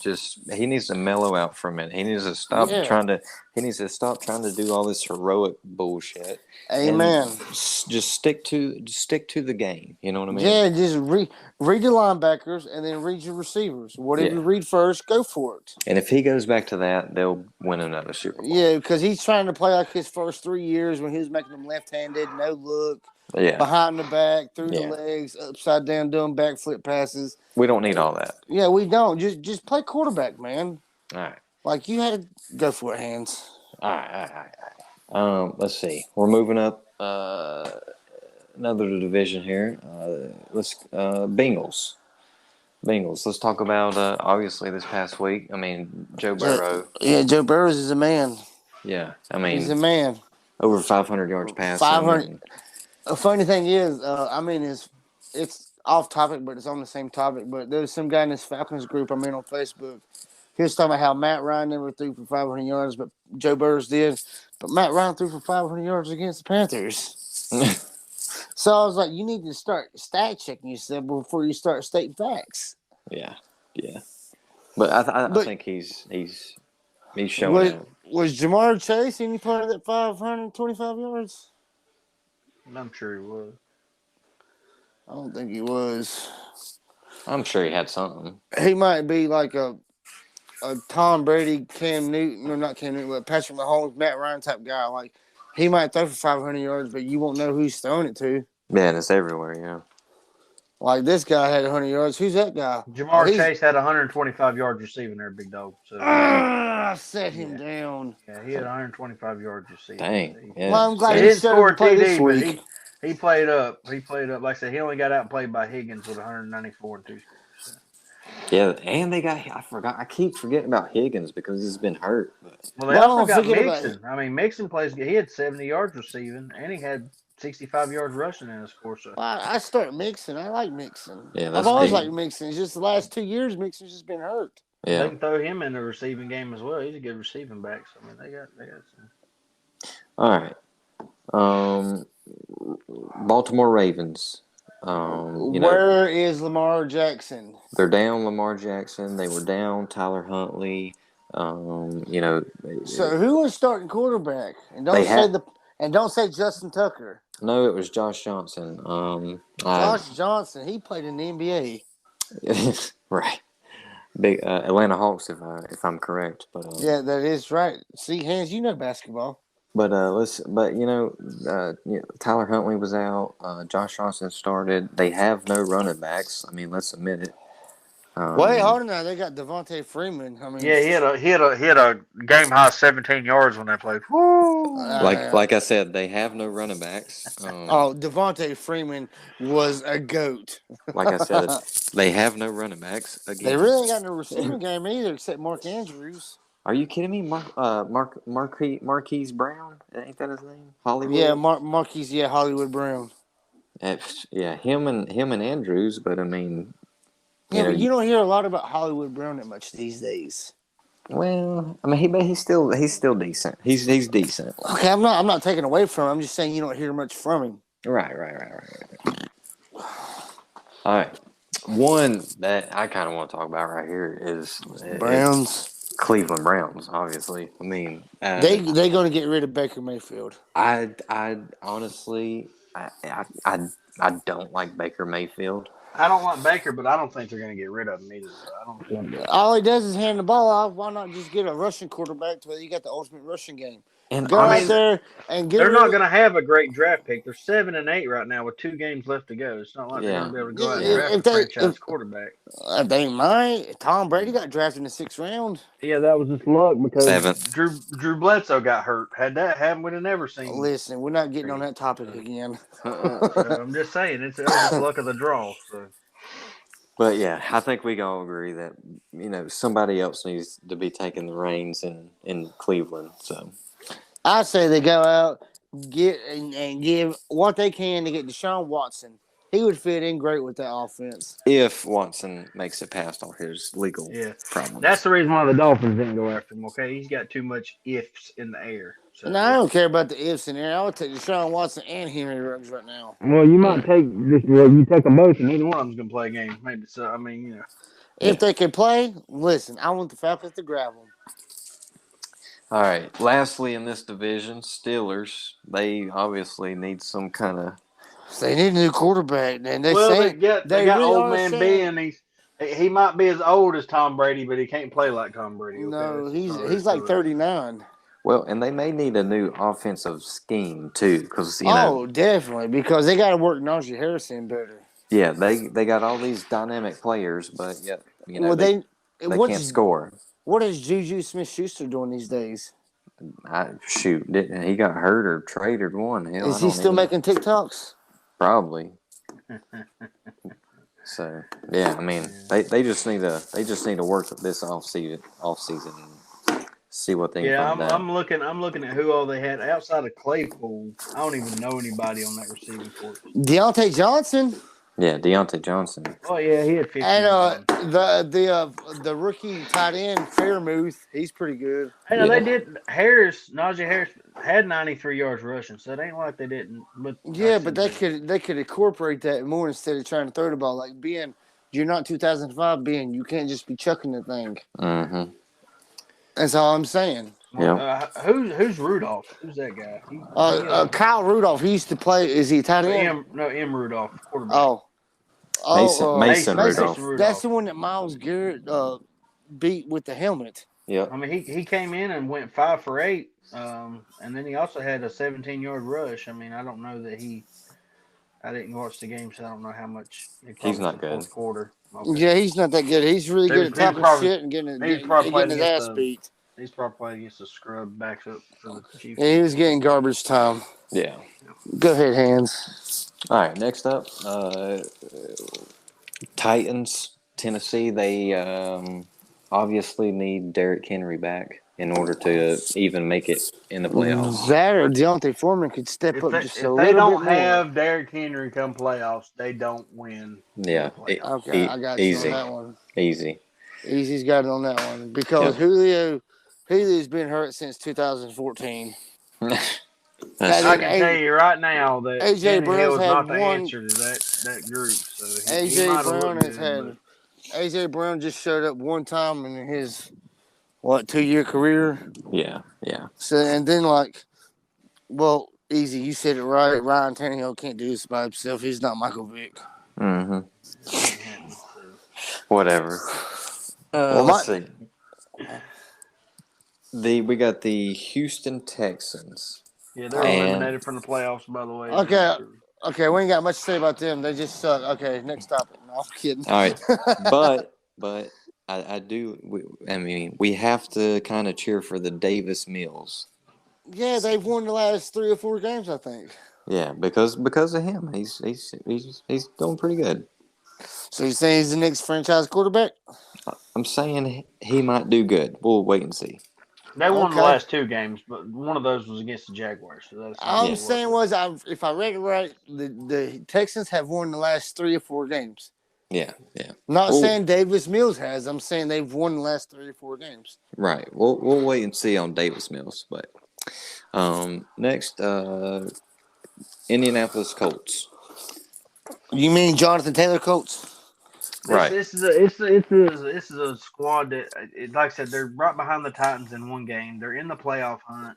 he needs to mellow out for a minute. He needs to Yeah. he needs to stop trying to do all this heroic bullshit and Amen. just stick to the game. You know what I mean? Yeah, just read the linebackers and then read your receivers. Whatever Yeah. you read first, go for it. And if he goes back to that, they'll win another Super Bowl. Yeah, because he's trying to play like his first 3 years when he was making them left-handed, no look, Yeah. behind the back, through the Yeah. legs, upside down, doing backflip passes. We don't need all that. Yeah, we don't. Just play quarterback, man. All right. Like you had to go for it, hands. All right. Let's see. We're moving up another division here. Bengals. Let's talk about obviously this past week. I mean, Joe Burrow. Yeah, Joe Burrows is a man. Yeah, I He's a mean, man. over 500 yards passing. 500. A funny thing is, it's off topic, but it's on the same topic. But there's some guy in this Falcons group I'm in on Facebook. He was talking about how Matt Ryan never threw for 500 yards, but Joe Burrows did. But Matt Ryan threw for 500 yards against the Panthers. So I was like, you need to start stat checking yourself before you start stating facts. Yeah. But I think he's showing out. Was Jamar Chase any part of that 525 yards? I'm sure he was. I don't think he was. I'm sure he had something. He might be like a Tom Brady, Cam Newton, or not Cam Newton, but Patrick Mahomes, Matt Ryan type guy. Like he might throw for 500 yards, but you won't know who he's throwing it to. Yeah, and it's everywhere. Yeah. Like this guy had 100 yards. Who's that guy? Jamar Chase had 125 yards receiving there, big dog. So set him down. Yeah, he had 125 yards receiving. Dang. Yeah. Well, I'm glad He he didn't score a play TD, this but week. he played up. Like I said, he only got outplayed by Higgins with 194 and 2 scores. So. Yeah, and I keep forgetting about Higgins because he's been hurt. But. Well, they also got Mixon. I mean, Mixon plays. He had 70 yards receiving, and he had 65 yards rushing in his score. So. Well, I start Mixon. I like Mixon. Yeah, I've always liked Mixon. It's just the last 2 years, Mixon's just been hurt. Yeah. They can throw him in the receiving game as well. He's a good receiving back. So I mean, they got some. All right. Baltimore Ravens. Where is Lamar Jackson? They're down Lamar Jackson. They were down Tyler Huntley. So who was starting quarterback? And don't say Justin Tucker. No, it was Josh Johnson. Josh Johnson. He played in the NBA. Right. Big Atlanta Hawks, if I'm correct. But yeah, that is right. See, Hans, you know basketball. But Tyler Huntley was out. Josh Johnson started. They have no running backs. I mean, let's admit it. Wait, hold on now. They got Devontae Freeman. I mean, yeah, he had a game high 17 yards when they played. Woo! Like I said, they have no running backs. Devontae Freeman was a goat. Like I said, they have no running backs. Again. They really ain't got no receiving game either, except Mark Andrews. Are you kidding me? Marquise Brown? Ain't that his name? Hollywood? Yeah, Marquise, Hollywood Brown. Yeah, him and Andrews, but I mean... but you don't hear a lot about Hollywood Brown that much these days. Well, I mean, he's still decent. He's decent. Okay, I'm not taking away from him. I'm just saying you don't hear much from him. Right. All right. One that I kind of want to talk about right here is Browns. Cleveland Browns, obviously. I mean, they going to get rid of Baker Mayfield. I honestly, I don't like Baker Mayfield. I don't like Baker, but I don't think they're going to get rid of him either. So all he does is hand the ball off. Why not just get a rushing quarterback to where you got the ultimate rushing game? And Go out there and get They're rid not of. going to have a great draft pick. They're 7-8 right now with 2 games left to go. It's not like they're going to yeah, be able to go out and Yeah, yeah. draft a franchise quarterback. if they might, Tom Brady got drafted in the 6th round. Yeah, that was just luck because Seventh. Drew Bledsoe got hurt. Had that happened, we'd have never seen. Listen, we're not getting on that topic again. So I'm just saying, that was just luck of the draw. So But yeah, I think we can all agree that somebody else needs to be taking the reins in Cleveland. So I say they go out, get and give what they can to get Deshaun Watson. He would fit in great with that offense. if Watson makes it past all his legal yeah, problems, that's the reason why the Dolphins didn't go after him. Okay, he's got too much ifs in the air. So And I don't care about the ifs in there. I would take Deshaun Watson and Henry Ruggs right now. well, you might take this. Well, you take them both, and neither one of them's gonna play a game. Maybe so. I mean, If they can play, listen, I want the Falcons to grab them. all right. Lastly, in this division, Steelers. They obviously need some kind of. They need a new quarterback, and they they got really old are man saying, Ben. He might be as old as Tom Brady, but he can't play like Tom Brady. Okay? no, Sorry, he's like 39. Well, and they may need a new offensive scheme too, because Definitely, because they got to work Najee Harrison better. yeah, they got all these dynamic players, but yet Well, they can't score. What is Juju Smith-Schuster doing these days? Didn't he got hurt or traded one? Hell, Is he still making TikToks? Probably. So yeah, I mean they just need to work this off season and see what they can find out. I'm looking at who all they had outside of Claypool. I don't even know anybody on that receiving corps. Deontay Johnson. Yeah, Deontay Johnson. Oh yeah, he had 50. And the rookie tight end Fairmouth, he's pretty good. Hey, no, they did. Najee Harris had 93 yards rushing, so it ain't like they didn't. But they could incorporate that more instead of trying to throw the ball. Like you're not 2005 being. You can't just be chucking the thing. Mm-hmm. That's all I'm saying. Yeah. Who's Rudolph? Who's that guy? Kyle Rudolph. He used to play. Is he a tight end? M. Rudolph, quarterback. Mason Rudolph. That's the one that Myles Garrett beat with the helmet. Yeah. I mean, he came in and went 5 for 8, and then he also had a 17-yard rush. I mean, I don't know that I didn't watch the game, so I don't know how much. He's not good. Fourth quarter. Okay. Yeah, he's not that good. He's really good at talking shit and getting his ass beat. He's probably playing against the scrub backs up for the Chiefs. Yeah, he was getting garbage time. Yeah. Go ahead, Hands. All right, next up, Titans, Tennessee. They obviously need Derrick Henry back in order to even make it in the playoffs. That or Deontay Foreman could step up just a little bit more. If they don't have Derrick Henry come playoffs, they don't win. Yeah. Okay, I got you on that one. Easy's got it on that one because Julio's been hurt since 2014. I can tell you right now that AJ Brown's had not the one answer to that group. So AJ Brown just showed up one time in his 2-year career. Yeah. So and then Easy, you said it right. Ryan Tannehill can't do this by himself. He's not Michael Vick. Mm-hmm. Whatever. Let's see. We got the Houston Texans. Yeah, they're eliminated from the playoffs, by the way. Okay, we ain't got much to say about them. They just suck. Okay, next topic. No, I'm kidding. All right, but I mean, we have to kind of cheer for the Davis Mills. Yeah, they've won the last 3 or 4 games, I think. Yeah, because of him, he's doing pretty good. So you're saying he's the next franchise quarterback? I'm saying he might do good. We'll wait and see. They won the last 2 games, but one of those was against the Jaguars. So that's all I'm saying was, if I read it right, the Texans have won the last 3 or 4 games. Yeah. Not saying Davis Mills has. I'm saying they've won the last 3 or 4 games. Right. We'll wait and see on Davis Mills. But next, Indianapolis Colts. You mean Jonathan Taylor Colts? Right. This is a squad that, like I said, they're right behind the Titans in one game. They're in the playoff hunt.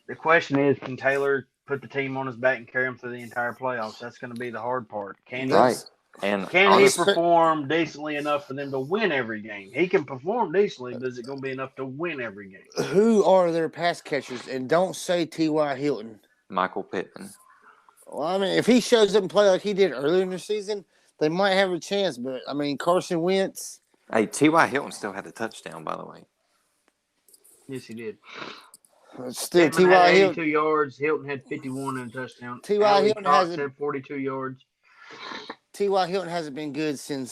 The question is, can Taylor put the team on his back and carry them through the entire playoffs? That's going to be the hard part. Can he? Right. And Can he honestly, perform decently enough for them to win every game? He can perform decently, but is it going to be enough to win every game? Who are their pass catchers? And don't say T.Y. Hilton. Michael Pittman. Well, I mean, if he shows up and play like he did earlier in the season, they might have a chance. But I mean, Carson Wentz. Hey, T.Y. Hilton still had the touchdown, by the way. Yes, he did. Still Pittman had T.Y. 82 Hilton. yards. Hilton had 51 and a touchdown. T.Y. Ali Hilton Cox hasn't. had 42 yards. T.Y. Hilton hasn't been good since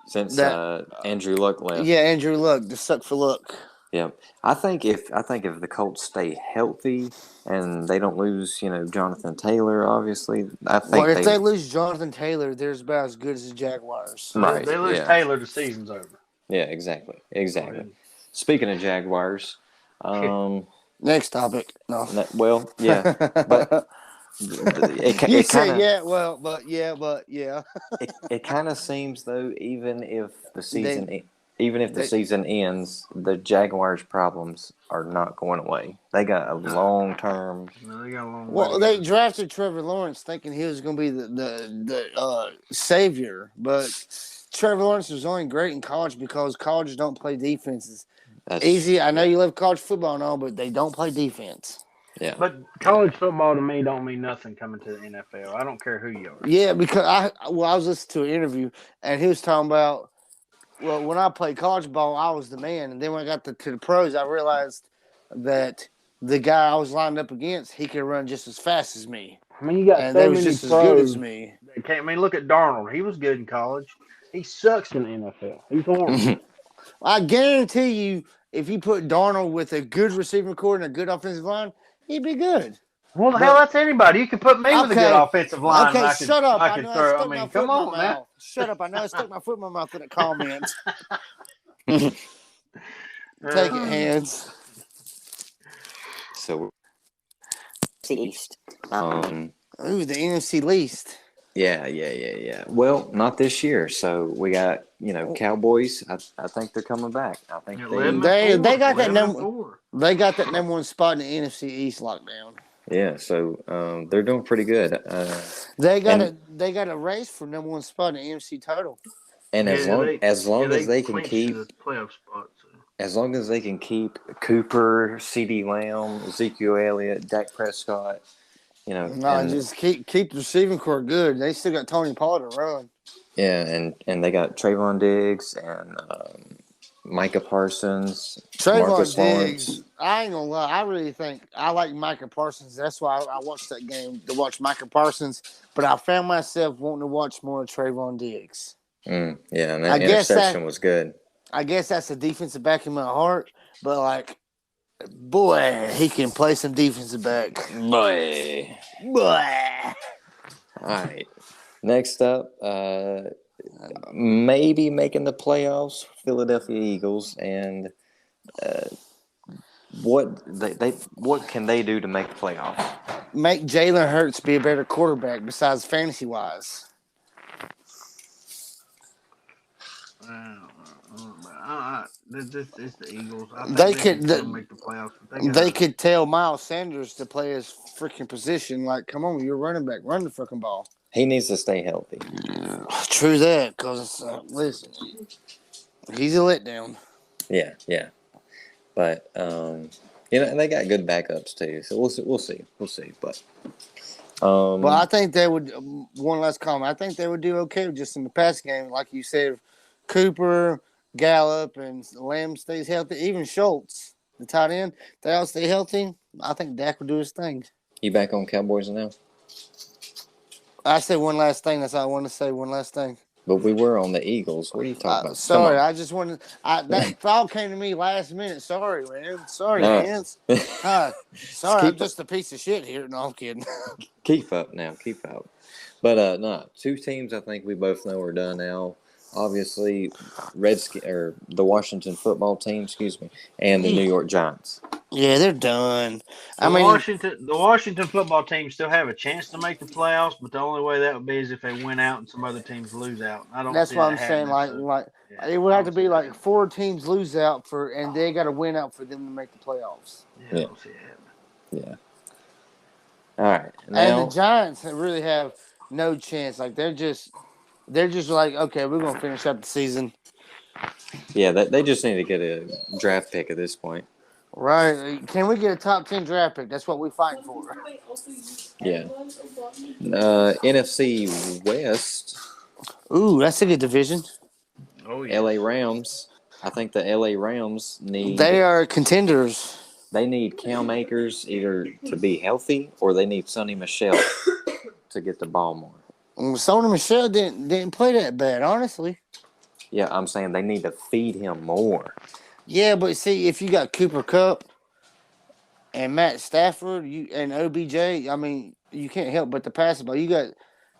Since that. Andrew Luck left. Yeah, Andrew Luck. Just suck for luck. Yeah, I think if the Colts stay healthy and they don't lose, Jonathan Taylor, obviously, I think Well, if they lose Jonathan Taylor, they're about as good as the Jaguars. Right. They lose Taylor, the season's over. Yeah, exactly. Speaking of Jaguars, next topic. No. Well, yeah, but You said yeah, well, but yeah. it kind of seems though, even if the season They- season ends, the Jaguars' problems are not going away. They got a long term. No, they got a long way Well, to they go. drafted Trevor Lawrence thinking he was going to be the savior, but Trevor Lawrence was only great in college because colleges don't play defenses. Easy. I know you love college football and all, but they don't play defense. Yeah. But college football to me don't mean nothing coming to the NFL. I don't care who you are. Yeah, because I was listening to an interview and he was talking about, well, when I played college ball, I was the man, and then when I got to the pros, I realized that the guy I was lined up against, he could run just as fast as me, I mean, you got and so they was many just as good as pros. me. I mean, look at Darnold. He was good in college. He sucks in the NFL. He's horrible. I guarantee you, if you put Darnold with a good receiving core and a good offensive line, he'd be good. Well, the hell, that's anybody. You could put me with a good offensive line. Okay, and I could, shut up. I I could know I throw. stuck I my mean, foot come in my on now. mouth. Shut up. I know I stuck my foot in my mouth in the comments. Take it, hands. So, East. Ooh, the NFC least. yeah. Well, not this year. So we got Cowboys. I think they're coming back. I think They got that 11-4. They got that number one spot in the NFC East lockdown. Yeah, so they're doing pretty good. They got a race for number one spot in the NFC total. And as long as they can clinched keep the playoff spot. So. as long as they can keep Cooper, CeeDee Lamb, Ezekiel Elliott, Dak Prescott, Just keep the receiving core good. They still got Tony Pollard to run. Yeah, and they got Trayvon Diggs and Micah Parsons, Trayvon Marcus Diggs. Lawrence. I ain't gonna lie. I really think I like Micah Parsons. That's why I watched that game to watch Micah Parsons. But I found myself wanting to watch more of Trayvon Diggs. Yeah, and that interception was good. I guess that's a defensive back in my heart. But boy, he can play some defensive back. Boy. Boy. All right. Next up, maybe making the playoffs, Philadelphia Eagles, and what can they do to make the playoffs? Make Jalen Hurts be a better quarterback besides fantasy wise. It's the Eagles. I think They they could- can still make the playoffs. They could tell Miles Sanders to play his freaking position. Like, come on, you're running back. Run the freaking ball. He needs to stay healthy. True that, because, listen, he's a letdown. Yeah. But, they got good backups, too. So we'll see. But, But I think they would, one last comment, I think they would do okay just in the pass game. Like you said, Cooper, Gallup, and Lamb stays healthy. Even Schultz, the tight end, they all stay healthy. I think Dak will do his thing. you back on Cowboys now? I say one last thing. That's all I want to say. One last thing. But we were on the Eagles. What are you talking about? Sorry, I just wanted. That thought came to me last minute. Sorry, man. Sorry, No. hands. Sorry, I'm just a piece of shit here. No, I'm kidding. Keep up. But no, two teams I think we both know are done now. Obviously, the Washington football team, and the New York Giants. Yeah, they're done. The Washington football team still have a chance to make the playoffs, but the only way that would be is if they win out and some other teams lose out. I don't. That's see what that I'm saying. happening, so, It would have to be 4 teams lose out and they got to win out for them to make the playoffs. Yeah, I don't see it happening. Yeah. All right. And the Giants really have No chance. Like they're just like, okay, we're gonna finish up the season. Yeah, they just need to get a draft pick at this point. Right. Can we get a top 10 draft pick? That's what we're fighting for. Yeah. NFC West, Ooh, that's a good division. Oh yeah. LA Rams. I think the LA Rams They are contenders. they need Cam Akers either to be healthy or they need Sonny Michelle to get the ball more. Sony Michelle didn't play that bad, honestly. Yeah, I'm saying they need to feed him more. Yeah, but see, if you got Cooper Kupp and Matt Stafford, and OBJ, I mean, you can't help but to pass the ball. You got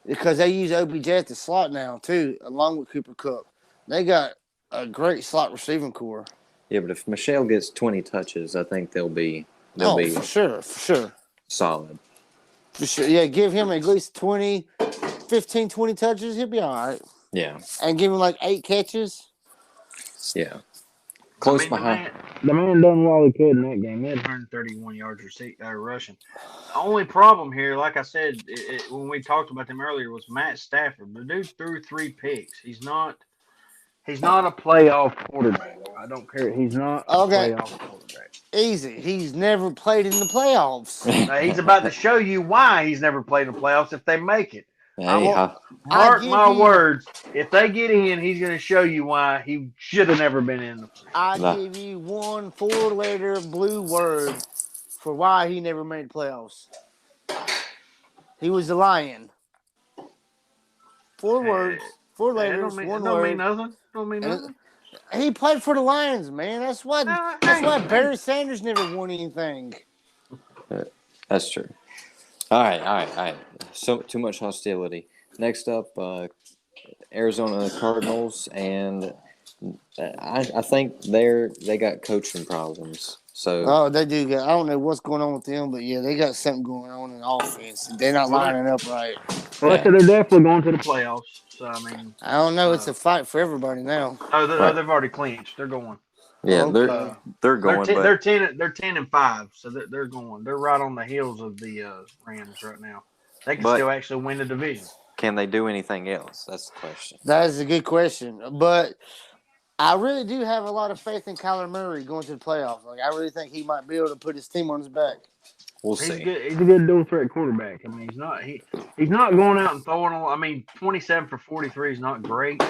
because they use OBJ at the slot now too, along with Cooper Kupp. They got a great slot receiving core. Yeah, but if Michelle gets 20 touches, I think they'll be for sure. solid. For sure. Yeah, give him at least 20, 15, 20 touches, he'll be all right. Yeah. And give him like 8 catches. Yeah. Close I mean, behind. The man done all he could in that game. He had 131 yards rushing. The only problem here, like I said, when we talked about them earlier, was Matt Stafford. The dude threw 3 picks. He's not a playoff quarterback. I don't care. He's not a playoff quarterback. Easy. He's never played in the playoffs. Now, he's about to show you why he's never played in the playoffs if they make it. Mark my words. If they get in, he's going to show you why he should have never been in the playoffs. I give you one 4-letter blue word for why he never made the playoffs. He was a lion. 4 words, 4 letters, one word. Don't mean nothing. He played for the Lions, man. That's why Barry Sanders never won anything. That's true. All right. So too much hostility. Next up, Arizona Cardinals, and I think they got coaching problems. So they do. I don't know what's going on with them, but yeah, they got something going on in offense. They're not lining up right. Well, they're definitely going to the playoffs. So I mean, I don't know. It's a fight for everybody now. They've already clinched. They're going. Yeah, they're going. They're 10-5, so they're going. They're right on the heels of the Rams right now. They can still actually win the division. Can they do anything else? That's the question. That is a good question, but I really do have a lot of faith in Kyler Murray going to the playoffs. Like I really think he might be able to put his team on his back. We'll see. He's a good dual threat quarterback. I mean, he's not going out and throwing. I mean, 27 for 43 is not great,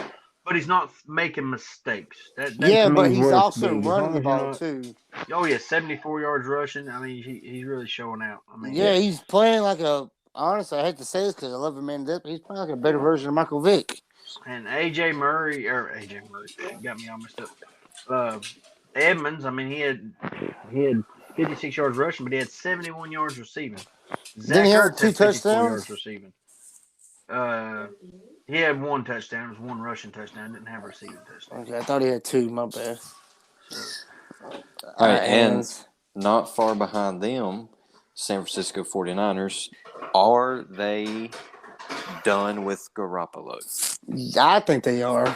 but he's not making mistakes. But he's also running the ball too. Oh yeah, 74 yards rushing. I mean, he's really showing out. I mean, he's playing like a. Honestly, I hate to say this because I love him, man. He's playing like a better version of Michael Vick. And AJ Murray got me all messed up. Edmonds, I mean, he had 56 yards rushing, but he had 71 yards receiving. Then he had 2 touchdowns. Yards receiving. He had 1 touchdown. It was 1 rushing touchdown. Didn't have a receiving touchdown. Okay, I thought he had 2. My bad. All right, and not far behind them, San Francisco 49ers. Are they done with Garoppolo? I think they are.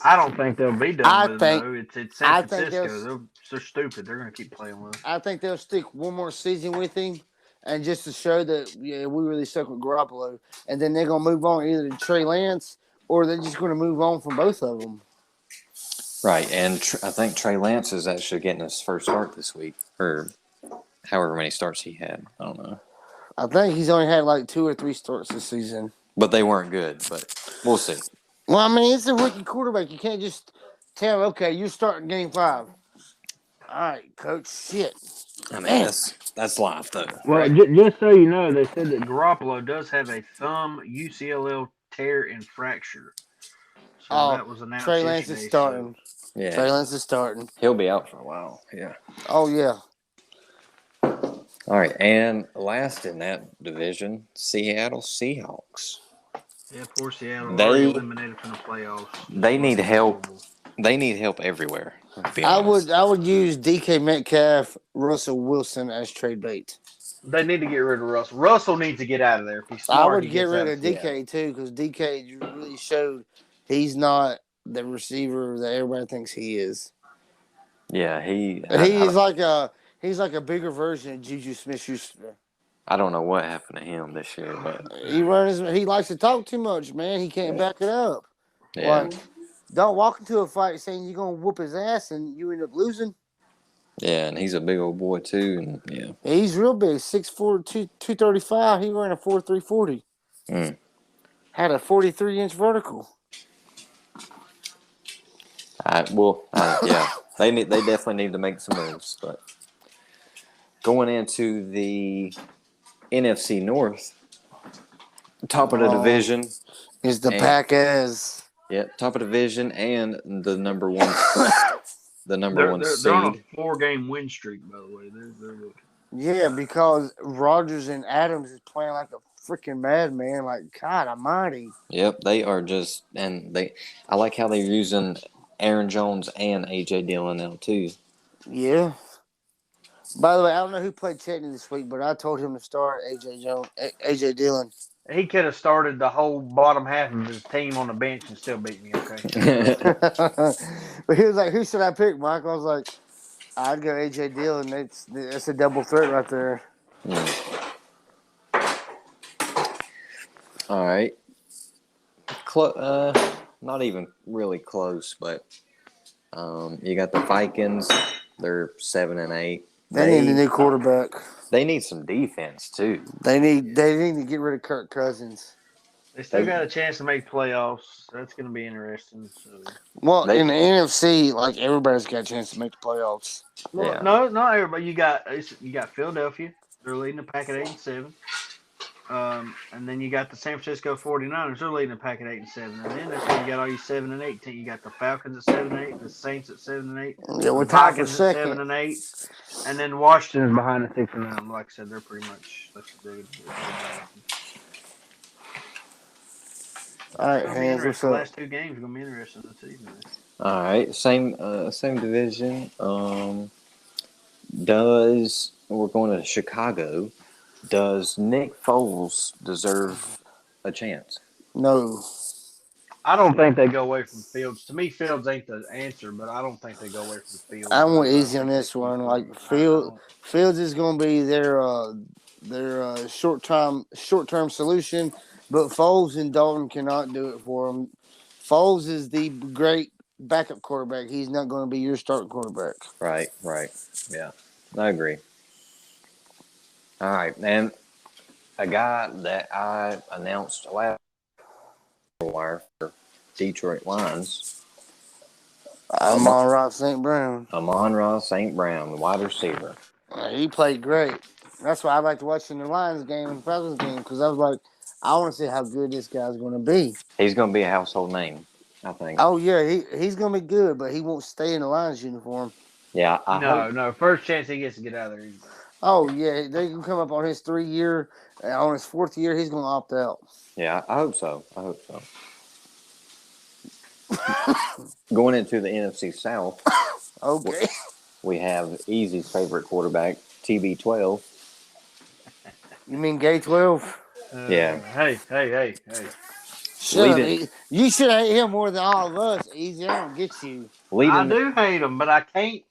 I don't think they'll be done with him, though. It's San Francisco. They're stupid. They're going to keep playing with him. I think they'll stick one more season with him, and just to show that we really suck with Garoppolo. And then they're going to move on either to Trey Lance or they're just going to move on from both of them. Right, and I think Trey Lance is actually getting his first start this week, or however many starts he had. I don't know. I think he's only had like 2 or 3 starts this season. But they weren't good, but we'll see. Well, I mean, it's a rookie quarterback. You can't just tell him, okay, you're starting game 5. All right, coach, shit. I mean, that's life, though. Well, right? Just so you know, they said that Garoppolo does have a thumb UCL tear and fracture. So that was announced Trey Lance is starting. So. Yeah. Trey Lance is starting. He'll be out for a while, yeah. Oh, yeah. All right, and last in that division, Seattle Seahawks. Yeah, poor Seattle. Already eliminated from the playoffs. They need help. They need help everywhere. I would use DK Metcalf, Russell Wilson as trade bait. They need to get rid of Russell. Russell needs to get out of there. If he's smart, I would get rid of DK too, because DK really showed he's not the receiver that everybody thinks he is. Yeah, he's like a bigger version of Juju Smith-Schuster. I don't know what happened to him this year, but He likes to talk too much, man. He can't back it up. yeah. Like, don't walk into a fight saying you're gonna whoop his ass and you end up losing. Yeah, and he's a big old boy too, and yeah. He's real big, 6'4", 235. He ran a 4.340. Mm. Had a 43-inch vertical. Yeah, they definitely need to make some moves. But going into the NFC North, top of the division Is the and- Packers. Yep, top of the division and the number one, They're seed. on a 4-game win streak, by the way. They're looking. Yeah, because Rodgers and Adams is playing like a freaking madman. Like, God almighty. Yep, they are just, and I like how they're using Aaron Jones and AJ Dillon now too. Yeah. By the way, I don't know who played Chetney this week, but I told him to start AJ Dillon. He could have started the whole bottom half of his team on the bench and still beat me, okay? But he was like, "Who should I pick, Mike?" I was like, "I'd go AJ Dillon. That's a double threat right there." All right. Not even really close, but you got the Vikings. They're 7-8. They need a new quarterback. They need some defense too. They need to get rid of Kirk Cousins. They still got a chance to make playoffs. That's going to be interesting. So. Well, in the NFC, like everybody's got a chance to make the playoffs. Well, Yeah. no, not everybody. You got Philadelphia. They're leading the pack at 8-7. And then you got the San Francisco 49ers. They're leading the pack at 8-7. And then that's when you got all you 7-8 teams. You got the Falcons at 7-8, the Saints at 7-8, Yeah, we're the tied for Vikings at second. 7-8, and then Washington is behind at 6-9. Like I said, they're pretty much All right, hands. What's The up? last 2 games are gonna be interesting to see. All right, same division. We're going to Chicago? Does Nick Foles deserve a chance? No. I don't think they go away from Fields. To me, Fields ain't the answer, but I don't think they go away from Fields. I went easy on this one. Like Fields is going to be their short term solution, but Foles and Dalton cannot do it for them. Foles is the great backup quarterback. He's not going to be your starting quarterback. Right. Yeah, I agree. All right, and a guy that I announced last wire for Detroit Lions. Amon-Ra St. Brown. Amon-Ra St. Brown, the wide receiver. He played great. That's why I like to watch in the Lions game and the Falcons game because I was like, I want to see how good this guy's going to be. He's going to be a household name, I think. Oh yeah, he's going to be good, but he won't stay in the Lions uniform. Yeah, no. First chance he gets to get out of there. Oh yeah, they can come up on his 3-year. On his 4th year, he's going to opt out. Yeah, I hope so. Going into the NFC South. Okay. We have Easy's favorite quarterback, TB12. You mean Gay 12? Yeah. Hey. You should hate him more than all of us. Easy, I don't get you. I do hate him, but I can't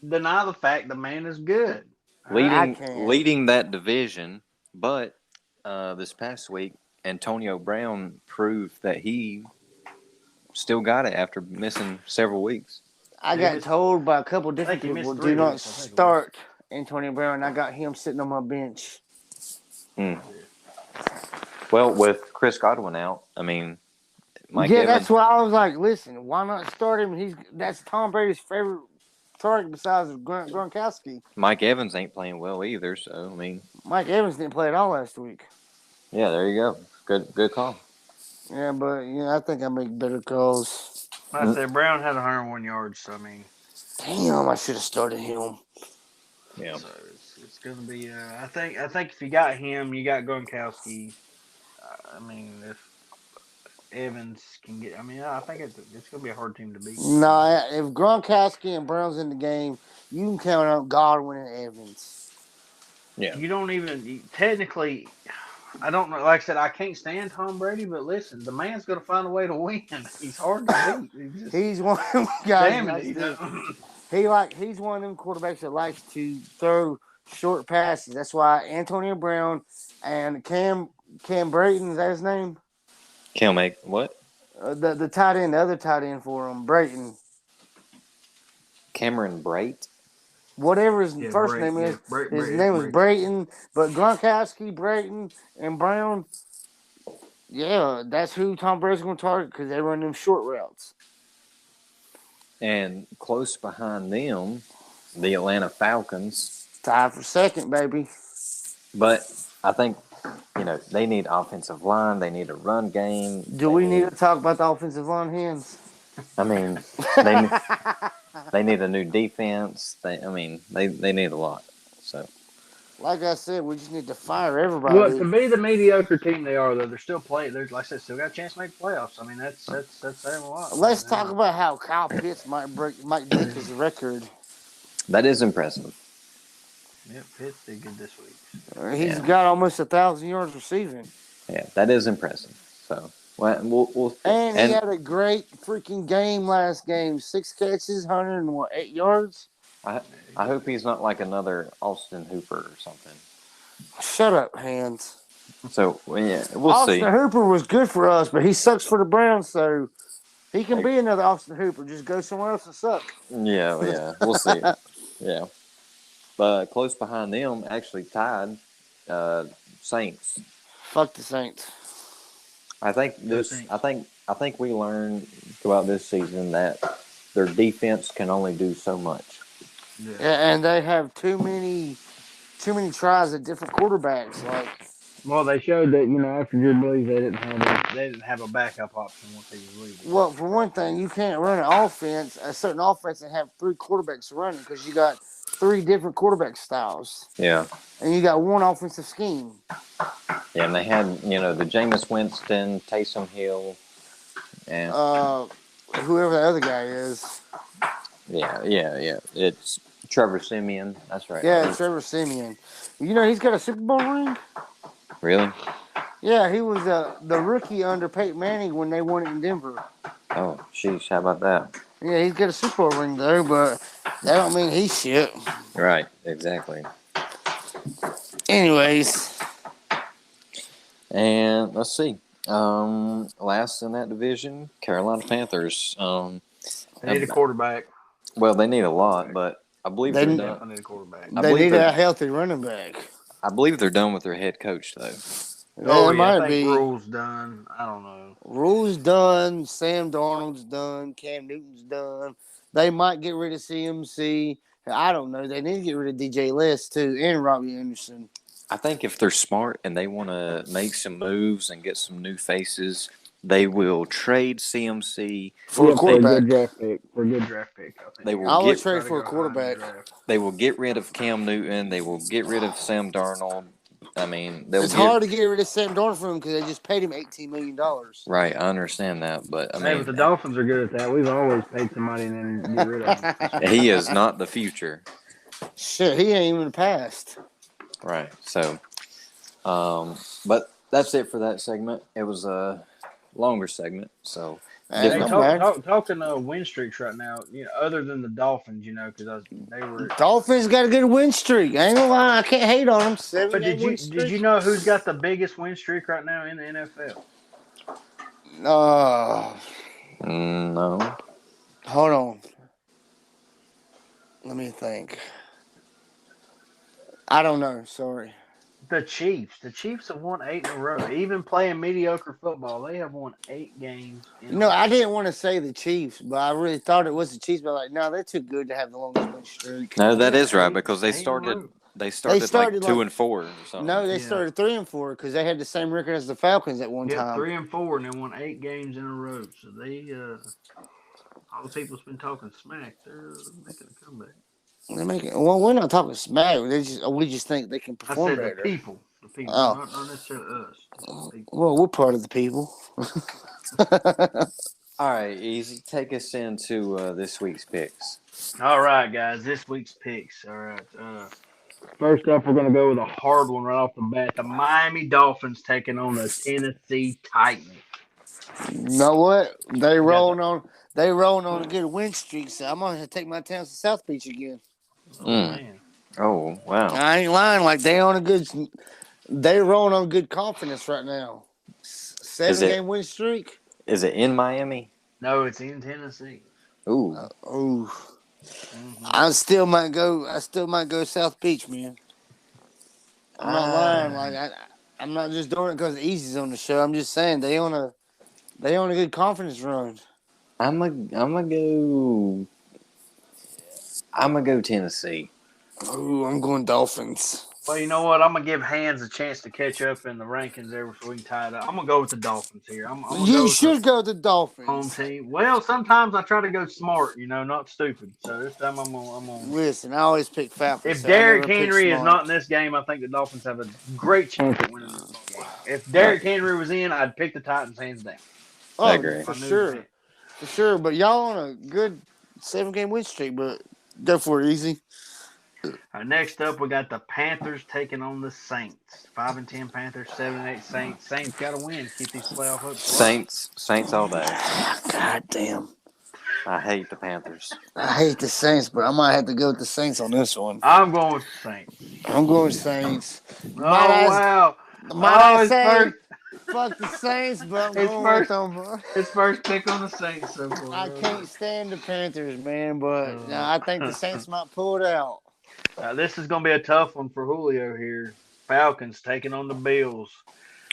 deny the fact the man is good. Leading that division, but this past week, Antonio Brown proved that he still got it after missing several weeks. I got told by a couple different people, do not start Antonio Brown. I got him sitting on my bench. Well, with Chris Godwin out, I mean, Mike Evans, Evans. That's why I was like, listen, why not start him? That's Tom Brady's favorite target besides Gronkowski. Mike Evans ain't playing well either, so I mean, Mike Evans didn't play at all last week. Yeah, there you go. Good call. Yeah, but I think I make better calls. I said Brown had 101 yards, so I mean, damn, I should have started him. Yeah. So it's going to be. I think if you got him, you got Gronkowski. I mean, if Evans can get, I think it's going to be a hard team to beat. No, if Gronkowski and Brown's in the game, you can count on Godwin and Evans. Yeah. You don't even technically. I don't know. Like I said, I can't stand Tom Brady, but listen, the man's going to find a way to win. He's hard to beat. He's one of them guys. Damn it, he's one of them quarterbacks that likes to throw short passes. That's why Antonio Brown and Cam Brayton, is that his name? Can't make what? The tight end, the other tight end for him, Brayton. Cameron Brate? Whatever his Yeah, first name is, his name was Brayton. But Gronkowski, Brayton, and Brown, yeah, that's who Tom Brady's going to target because they run them short routes. And close behind them, the Atlanta Falcons. Tied for second, baby. But I think, they need offensive line. They need a run game. Do we need to talk about the offensive line hands? I mean, they need a new defense. They need a lot. So, like I said, we just need to fire everybody. Well, to be the mediocre team they are, though, they're still playing. They're, like I said, still got a chance to make the playoffs. I mean, that's saying a lot. Let's talk about how Kyle Pitts might break his record. that is impressive. Yeah, Pitts did good this week. He's got almost 1,000 yards receiving. Yeah, that is impressive. So, we'll and he had a great freaking game last game. 6 catches, 108 yards. I hope he's not like another Austin Hooper or something. Shut up, Hands. So, yeah, we'll Austin see. Hooper was good for us, but he sucks for the Browns, so he can be another Austin Hooper. Just go somewhere else and suck. Yeah, we'll see. Yeah. But close behind them, actually tied, Saints. Fuck the Saints. I think we learned throughout this season that their defense can only do so much. Yeah, and they have too many tries at different quarterbacks. Well, they showed that after Drew Brees, they didn't have a backup option once he was leaving. Well, for one thing, you can't run a certain offense, and have 3 quarterbacks running because you got 3 different quarterback styles. Yeah. And you got one offensive scheme. Yeah, and they had, the Jameis Winston, Taysom Hill, and whoever the other guy is. Yeah. It's Trevor Siemian. That's right. Yeah, Trevor Siemian. He's got a Super Bowl ring? Really? Yeah, he was the rookie under Peyton Manning when they won it in Denver. Oh, sheesh, how about that? Yeah, he's got a Super Bowl ring though, but that don't mean he's shit. Right, exactly. Anyways. And let's see. Last in that division, Carolina Panthers. They need a quarterback. Well, they need a lot, but I believe they're done. I need a quarterback. They need a healthy running back. I believe they're done with their head coach, though. It might be. Rule's done. I don't know. Rule's done. Sam Darnold's done. Cam Newton's done. They might get rid of CMC. I don't know. They need to get rid of DJ List, too, and Robbie Anderson. I think if they're smart and they want to make some moves and get some new faces, they will trade CMC for a quarterback. For a good draft pick. I think. I would trade for a quarterback. They will get rid of Cam Newton. They will get rid of Sam Darnold. I mean, it's hard to get rid of Sam Darnold from him because they just paid him $18 million. Right, I understand that, but but the Dolphins are good at that. We've always paid somebody and then get rid of him. He is not the future. Shit, he ain't even the past. Right. So, but that's it for that segment. It was a longer segment, so. Hey, talking win streaks right now, other than the Dolphins, because they were. Dolphins got a good win streak. I ain't gonna lie, I can't hate on them. 7 but did you know who's got the biggest win streak right now in the NFL? No. Hold on. Let me think. I don't know. Sorry. The Chiefs. The Chiefs have won 8 in a row. Even playing mediocre football, they have won 8 games. I didn't want to say the Chiefs, but I really thought it was the Chiefs. But no, they're too good to have the longest win streak. No, that is right because they started like 2 and 4 or something. No, they started 3 and 4 because they had the same record as the Falcons at one time. 3 and 4, and they won 8 games in a row. So they, all the people's been talking smack. They're making a comeback. We're not talking smack. We just think they can perform better. The people, not necessarily us. Well, we're part of the people. All right, Easy. Take us into this week's picks. All right, guys. This week's picks. All right. First up, we're going to go with a hard one right off the bat. The Miami Dolphins taking on the Tennessee Titans. You know what? They rolling on a good win streak, so I'm going to take my town to South Beach again. Oh, man. Oh, wow. I ain't lying. Like they rolling on good confidence right now. Is 7-game win streak. Is it in Miami? No, it's in Tennessee. Ooh. I still might go. I still might go South Beach, man. I'm not lying. Like I'm not just doing it because Easy's on the show. I'm just saying they on a good confidence run. I'm gonna go. I'm gonna go Tennessee. Ooh, I'm going Dolphins. Well, you know what? I'm gonna give Hands a chance to catch up in the rankings there, so we can tie it up. I'm gonna go with the Dolphins here. I'm gonna go You with the should go to home Dolphins. team. Well, sometimes I try to go smart, not stupid. So this time I'm gonna. Listen, I always pick Falcons. If So I Derrick never pick Henry is smart. not in this game, I think the Dolphins have a great chance at winning this ball game. If Derrick Henry was in, I'd pick the Titans hands down. I Oh, agree. for sure. But y'all on a good 7-game win streak. But go for it, Easy. Next up, we got the Panthers taking on the Saints. 5-10 Panthers, 7-8 Saints. Saints got to win to keep these playoff hopes alive. Saints all day. God damn. I hate the Panthers. I hate the Saints, but I might have to go with the Saints on this one. I'm going with the Saints. I'm going Saints. Wow. Might I his say, first, fuck the Saints, but I'm His going with first- them. his first pick on the Saints so far. I can't stand the Panthers, man, but I think the Saints might pull it out. This is going to be a tough one for Julio here. Falcons taking on the Bills.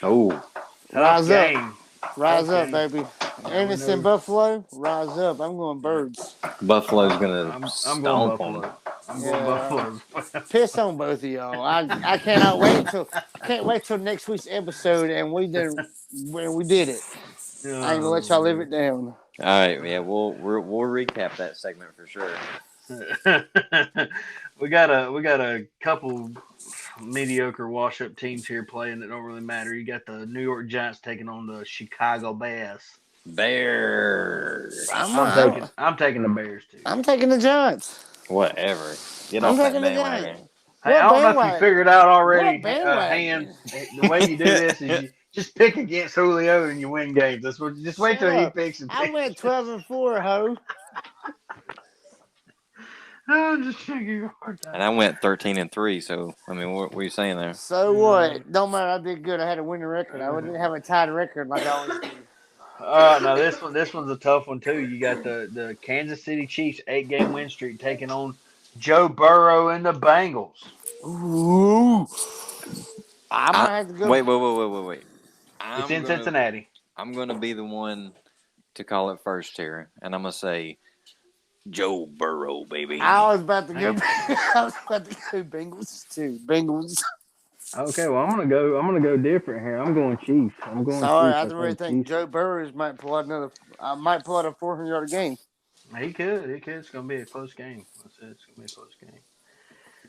Oh, Tough game. Rise up, Okay. baby. Anderson, Buffalo, rise up. I'm going Birds. Buffalo's gonna I'm going stomp Buffalo. them. I'm going Buffalo. Piss on both of y'all. I can't wait till next week's episode and we did it. I ain't gonna let y'all live it down. All right, yeah, we'll recap that segment for sure. we got a couple mediocre wash up teams here playing that don't really matter. You got the New York Giants taking on the Chicago Bears. Bears. I'm taking the Bears too. I'm taking the Giants. Whatever. Get I'm off that taking the bandwagon. Giants. Hey, I don't know if you figured out already. What bandwagon? Hands. The way you do this is you just pick against Julio and you win games. That's what. Just wait till he picks and I picks. went 12-4, ho. I'm just trying to give you a hard time. And I went 13-3. So I mean, what were you saying there? So what? Don't matter. I did good. I had a winning record. I didn't have a tied record like I always do. Now this one's a tough one too. You got the Kansas City Chiefs 8-game win streak taking on Joe Burrow and the Bengals. Ooh. I might have to go. Wait. It's in Cincinnati. I'm gonna be the one to call it first here, and I'm gonna say Joe Burrow, baby. I was about to go. Bengals too. Bengals. Okay, well I'm gonna go different here. I'm going Chiefs. Sorry, I really think Joe Burrows might pull out a 400-yard game. He could. It's gonna be a close game. I said it's gonna be a close game.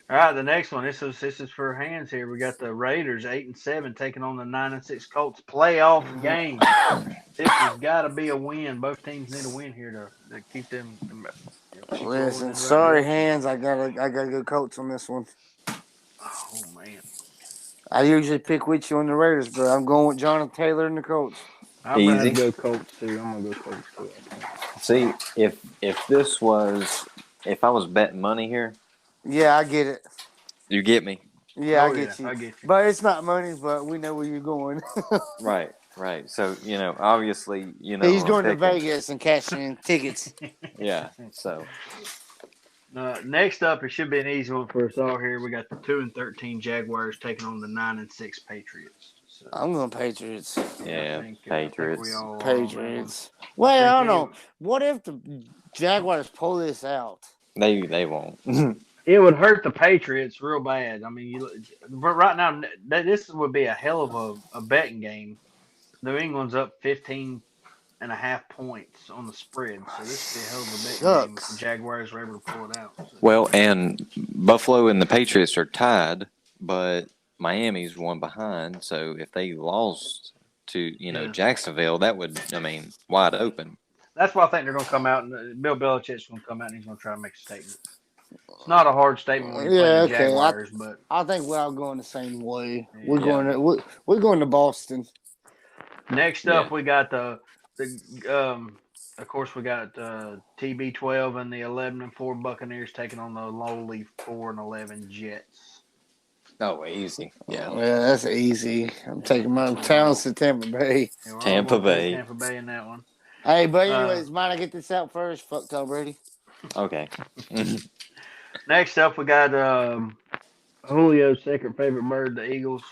All right, the next one. This is for Hands here. We got the Raiders 8-7 taking on the 9-6 Colts. Playoff game. This has got to be a win. Both teams need a win here to keep them. Listen, sorry, Hands. I gotta go Colts on this one. Oh man. I usually pick with you on the Raiders, but I'm going with Jonathan Taylor and the Colts. I'm going to go Colts too. See, if I was betting money here, yeah, I get it. you get me. Yeah, I get you. you. But it's not money, but we know where you're going. Right. So obviously, he's going to Vegas and cashing in tickets. Yeah. So. Next up, it should be an easy one for us all here. We got the 2-13 Jaguars taking on the 9-6 Patriots. So, I'm going Patriots. Yeah, Patriots. Patriots. Well, I don't know. What if the Jaguars pull this out? They won't. It would hurt the Patriots real bad. I mean, but right now, this would be a hell of a betting game. New England's up 15.5 points on the spread, so this would be a hell of a betting game if the Jaguars were able to pull it out. So. Well, and Buffalo and the Patriots are tied, but Miami's one behind. So if they lost to Jacksonville, that would wide open. That's why I think they're going to come out, and Bill Belichick's going to come out and he's going to try to make a statement. It's not a hard statement when you're playing the Jaguars, but I think we're all going the same way. Yeah. We're going to Boston. Next up, we got the Of course, we got TB12 and the 11-4 Buccaneers taking on the lowly 4-11 Jets. Oh, easy. Yeah. Yeah, that's easy. I'm taking my talents to Tampa Bay. Yeah, we're all Tampa gonna take Bay. Tampa Bay in that one. Hey, but anyways, mind I get this out first? Fuck Tom Brady. Okay. Next up, we got Julio's second favorite bird, the Eagles,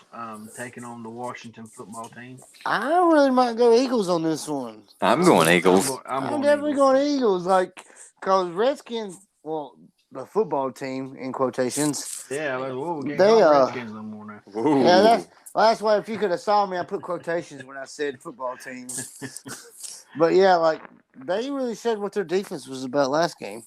taking on the Washington football team. I really might go Eagles on this one. I'm going Eagles. I'm I'm going definitely Eagles. going Eagles. Like, cause Redskins, well, the football team in quotations. Yeah, like, whoa, we can't They, call them Redskins no more now. Ooh. Yeah, that's why if you could have saw me, I put quotations when I said football team. But yeah, like they really said what their defense was about last game.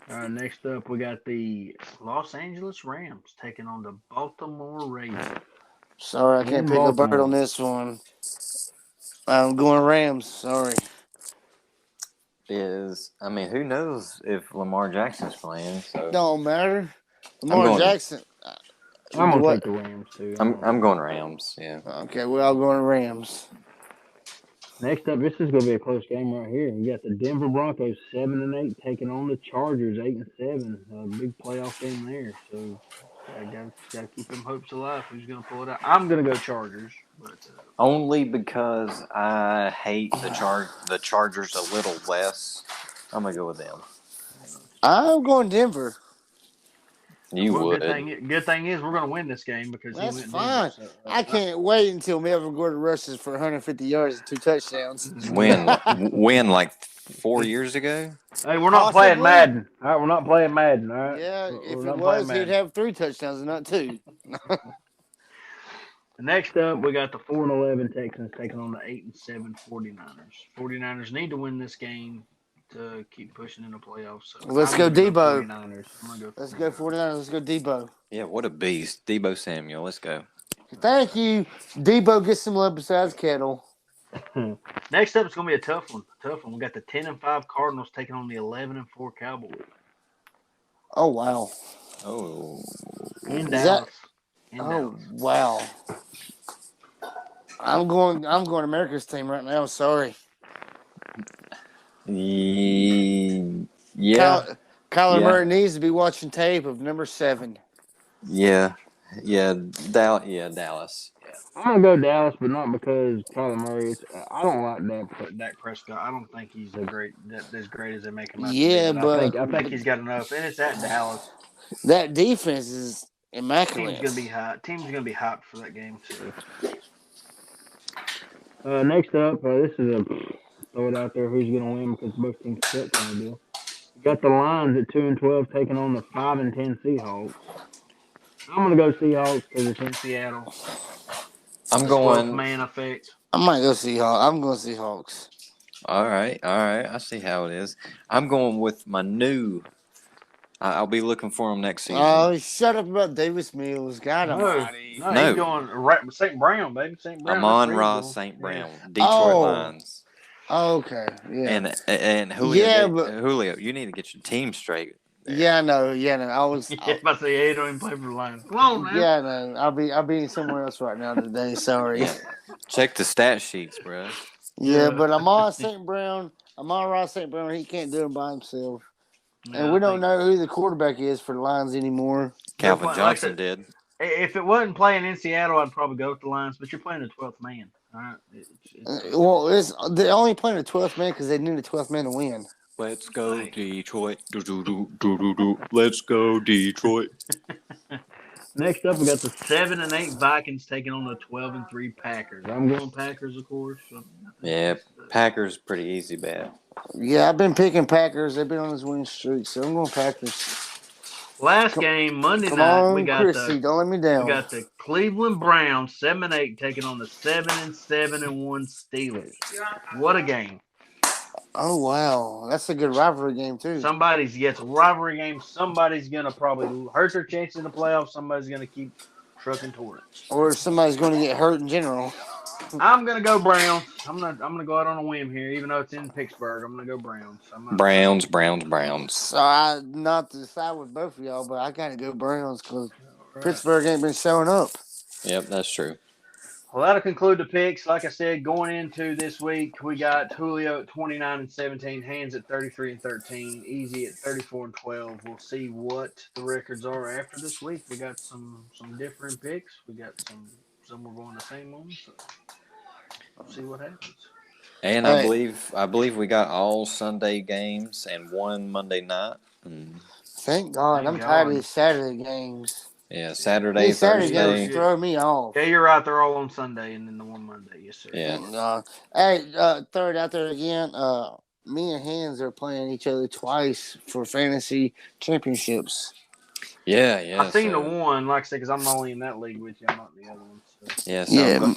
Next up, we got the Los Angeles Rams taking on the Baltimore Ravens. Sorry, I can't pick a bird on this one. I'm going Rams. Sorry. Who knows if Lamar Jackson's playing? So Don't matter. I'm Lamar going- Jackson. I'm gonna What? take the Rams too. I'm going Rams. Yeah. Okay, we're all going Rams. Next up, this is gonna be a close game right here. You got the Denver Broncos 7-8 taking on the Chargers 8-7. A big playoff game there. So I gotta keep them hopes alive. Who's gonna pull it out? I'm gonna go Chargers, but Only because I hate the Chargers a little less. I'm gonna go with them. I'm going Denver. You would. Good thing is we're gonna win this game because That's he went fine. Denver, so, I can't wait until Melvin Gordon rushes for 150 yards and 2 touchdowns. Win like 4 years ago. Hey, we're not Possibly. playing Madden. All right, we're not playing Madden. All right. Yeah, We're if it not was, playing he'd Madden. have 3 touchdowns and not 2. Next up, we got the 4-11 Texans taking on the 8-7 49ers. 49ers need to win this game to keep pushing in the playoffs. So Let's I'm go gonna Debo. 49ers. I'm gonna go Let's go 49ers. Let's go Debo. Yeah, what a beast, Debo Samuel. Let's go. Thank you. Debo gets some love besides Kettle. Next up, it's gonna be a tough one. We got the 10-5 Cardinals taking on the 11-4 Cowboys. Oh, wow. Oh, In Is Dallas. Oh, wow. I'm going America's team right now. Sorry. yeah, Kyler Yeah. Murray needs to be watching tape of number 7. yeah. Dallas. Yeah. I'm gonna go Dallas, but not because Kyler Murray. I don't like Dak Prescott. I don't think he's as great as they make him out to be. Yeah, And but I think he's got enough, and it's at Dallas. that defense is Team's immaculate. gonna be hot. Team's gonna be hyped for that game too. Next up, this is a throw it out there. Who's gonna win because both teams suck kind of deal. You got the Lions at 2-12 taking on the 5-10 Seahawks. I'm gonna go Seahawks because it's in Seattle. I'm going. Man effect. I might go Seahawks. I'm going Seahawks. All right. I see how it is. I'm going with my new. I'll be looking for him next season. Oh, shut up about Davis Mills. God No, almighty. No. he's going St. Brown, baby. St. Brown. Amon-Ra That's St. where he's Brown, going. Detroit Oh. Lions, Okay, yeah. and Julio. Yeah, but- Julio, you need to get your team straight. Yeah, I know. Yeah, no. I was. Yeah, I say he don't even play for the Lions. Come on, man. Yeah, no. I'll be somewhere else right now today. Sorry. Yeah. Check the stat sheets, bro. Yeah, but Amon St. Brown, Amon-Ra St. Brown, he can't do it by himself. Yeah, And we I don't think- know who the quarterback is for the Lions anymore. Calvin Like I Johnson said, did. If it wasn't playing in Seattle, I'd probably go with the Lions. But you're playing the 12th man. All right. Well, they're only playing the 12th man because they need the 12th man to win. Let's go Detroit. Let's go Detroit. Next up, we got the 7-8 Vikings taking on the 12-3 Packers. I'm going Packers, of course. So Yeah, Packers pretty easy bet. Yeah, I've been picking Packers. They've been on this winning streak, so I'm going Packers. last game Monday Come night, on, we got Chrissy, don't let me down. We got the Cleveland Browns 7-8 taking on the 7-1 Steelers. What a game! Oh wow, that's a good rivalry game too. It's a rivalry game. Somebody's gonna probably hurt their chances in the playoffs. Somebody's gonna keep trucking toward it. Or somebody's going to get hurt in general. I'm gonna go Browns. I'm gonna go out on a whim here, even though it's in Pittsburgh. I'm gonna go Browns. Browns. So I not to side with both of y'all, but I gotta go Browns because Pittsburgh ain't been showing up. Yep, that's true. Well, that'll conclude the picks. Like I said, going into this week, we got Julio at 29-17, Hands at 33-13, Easy at 34-12. We'll see what the records are after this week. We got some different picks. We got some we're going the same on. So we'll see what happens. And Hey. I believe we got all Sunday games and one Monday night. And Thank God. Thank I'm tired of God. these Saturday games. yeah, Saturday, These Saturday Thursday. games throw me off. Yeah, you're right. They're all on Sunday and then the one Monday. Yes, sir. Yeah. Hey, third out there again. Me and Hands are playing each other twice for fantasy championships. Yeah, yeah. I seen the one, like I said, because I'm only in that league with you. I'm not in the other one. So. Yeah, so Yeah.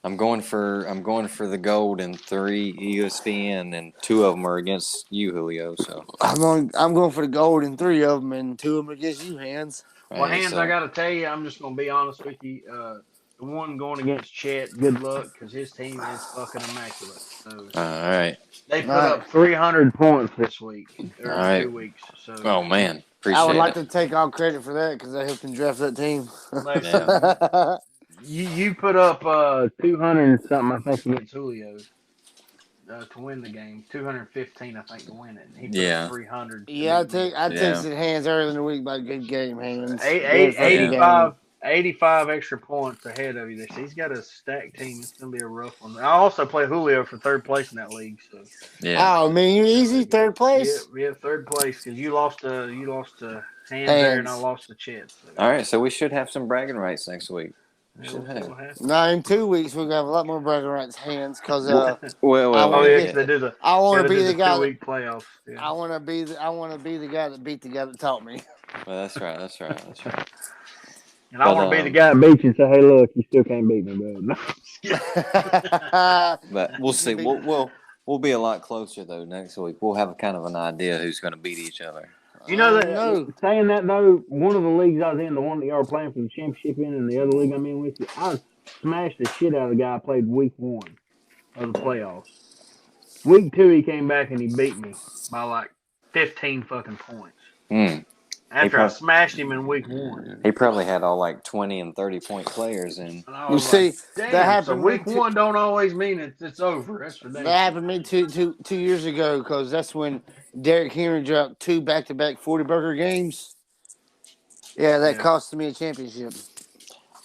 I'm going for the gold in 3 ESPN, and 2 of them are against you, Julio. So I'm going for the gold in 3 of them, and 2 of them against you, Hands. Well, Hands, I got to tell you, I'm just going to be honest with you. The one going against Chet, good luck, because his team is fucking immaculate. So all right. they put up 300 points this week, or All right. 2 weeks. So Oh man, appreciate I would like it. to take all credit for that because I helped him draft that team. Yeah. you put up 200 and something, I think, against Julio. To win the game, 215, I think, to win it. And he put up 300. Yeah, I texted Hands earlier in the week about a good game, Hands. 85 extra points ahead of you. He's got a stacked team. It's gonna be a rough one. I also play Julio for third place in that league. So yeah. Oh man, you easy third place. Yeah, third place because you lost to Hands there, and I lost to Chet. So. All right, so we should have some bragging rights next week. Now in 2 weeks we're gonna have a lot more bragging rights, Hands, because they do I want to be the guy. 2-week playoffs. Yeah. I want to be the guy that beat the guy that taught me. Well, that's right. And I want to be the guy that beat you and say, "Hey, look, you still can't beat me, bro." But we'll see. We'll be a lot closer though next week. We'll have kind of an idea who's going to beat each other. You know that. Saying that though, one of the leagues I was in, the one that y'all were playing for the championship in, and the other league I'm in with you, I smashed the shit out of the guy I played week 1 of the playoffs. Week 2, he came back and he beat me by like 15 fucking points. After I smashed him in week 1. He probably had all like 20 and 30-point players in. You see, damn, that happened. So week 1 don't always mean it's over. That's ridiculous. That happened to me 2 years ago because that's when Derrick Henry dropped 2 back-to-back 40-burger games. Yeah, that cost me a championship.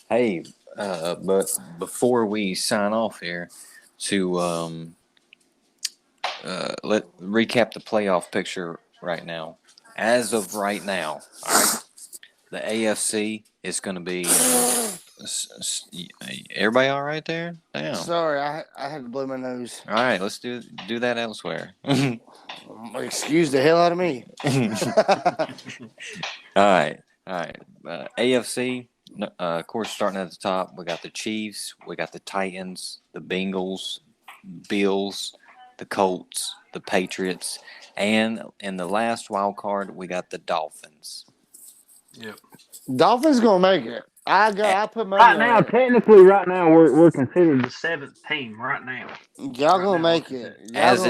Hey, but before we sign off here, to recap the playoff picture right now. As of right now, all right, the AFC is going to be. Everybody all right there? Damn. Sorry, I had to blow my nose. All right, let's do that elsewhere. Excuse the hell out of me. All right. AFC, of course, starting at the top, we got the Chiefs, we got the Titans, the Bengals, Bills, the Colts, the Patriots, and in the last wild card, we got the Dolphins. Yep. Dolphins gonna make it. I put money right now. Technically, right now we're considered the 7th team. Right now, y'all gonna make it. As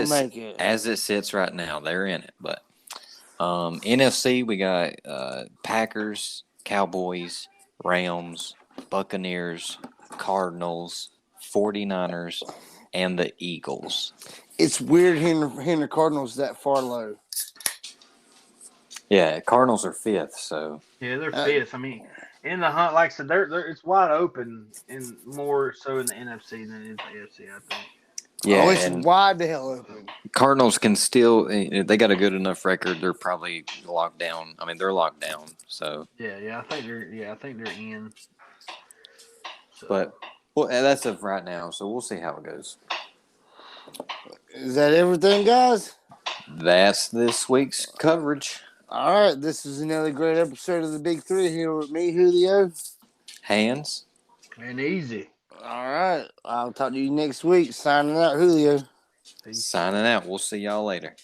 it sits right now, they're in it. But NFC, we got Packers, Cowboys, Rams, Buccaneers, Cardinals, 49ers, and the Eagles. It's weird hearing the Cardinals that far low. Yeah, Cardinals are 5th, so. Yeah, they're 5th. I mean, in the hunt, like I said, it's wide open, and more so in the NFC than in the AFC, I think. Yeah, it's wide the hell open. Cardinals can still. They got a good enough record. They're probably locked down. I mean, they're locked down. So. Yeah, I think they're in. So. But that's of right now. So we'll see how it goes. Is that everything, guys? That's this week's coverage. All right, this is another great episode of the Big Three here with me, Julio. Hands. And Easy. All right, I'll talk to you next week. Signing out, Julio. Signing out. We'll see y'all later.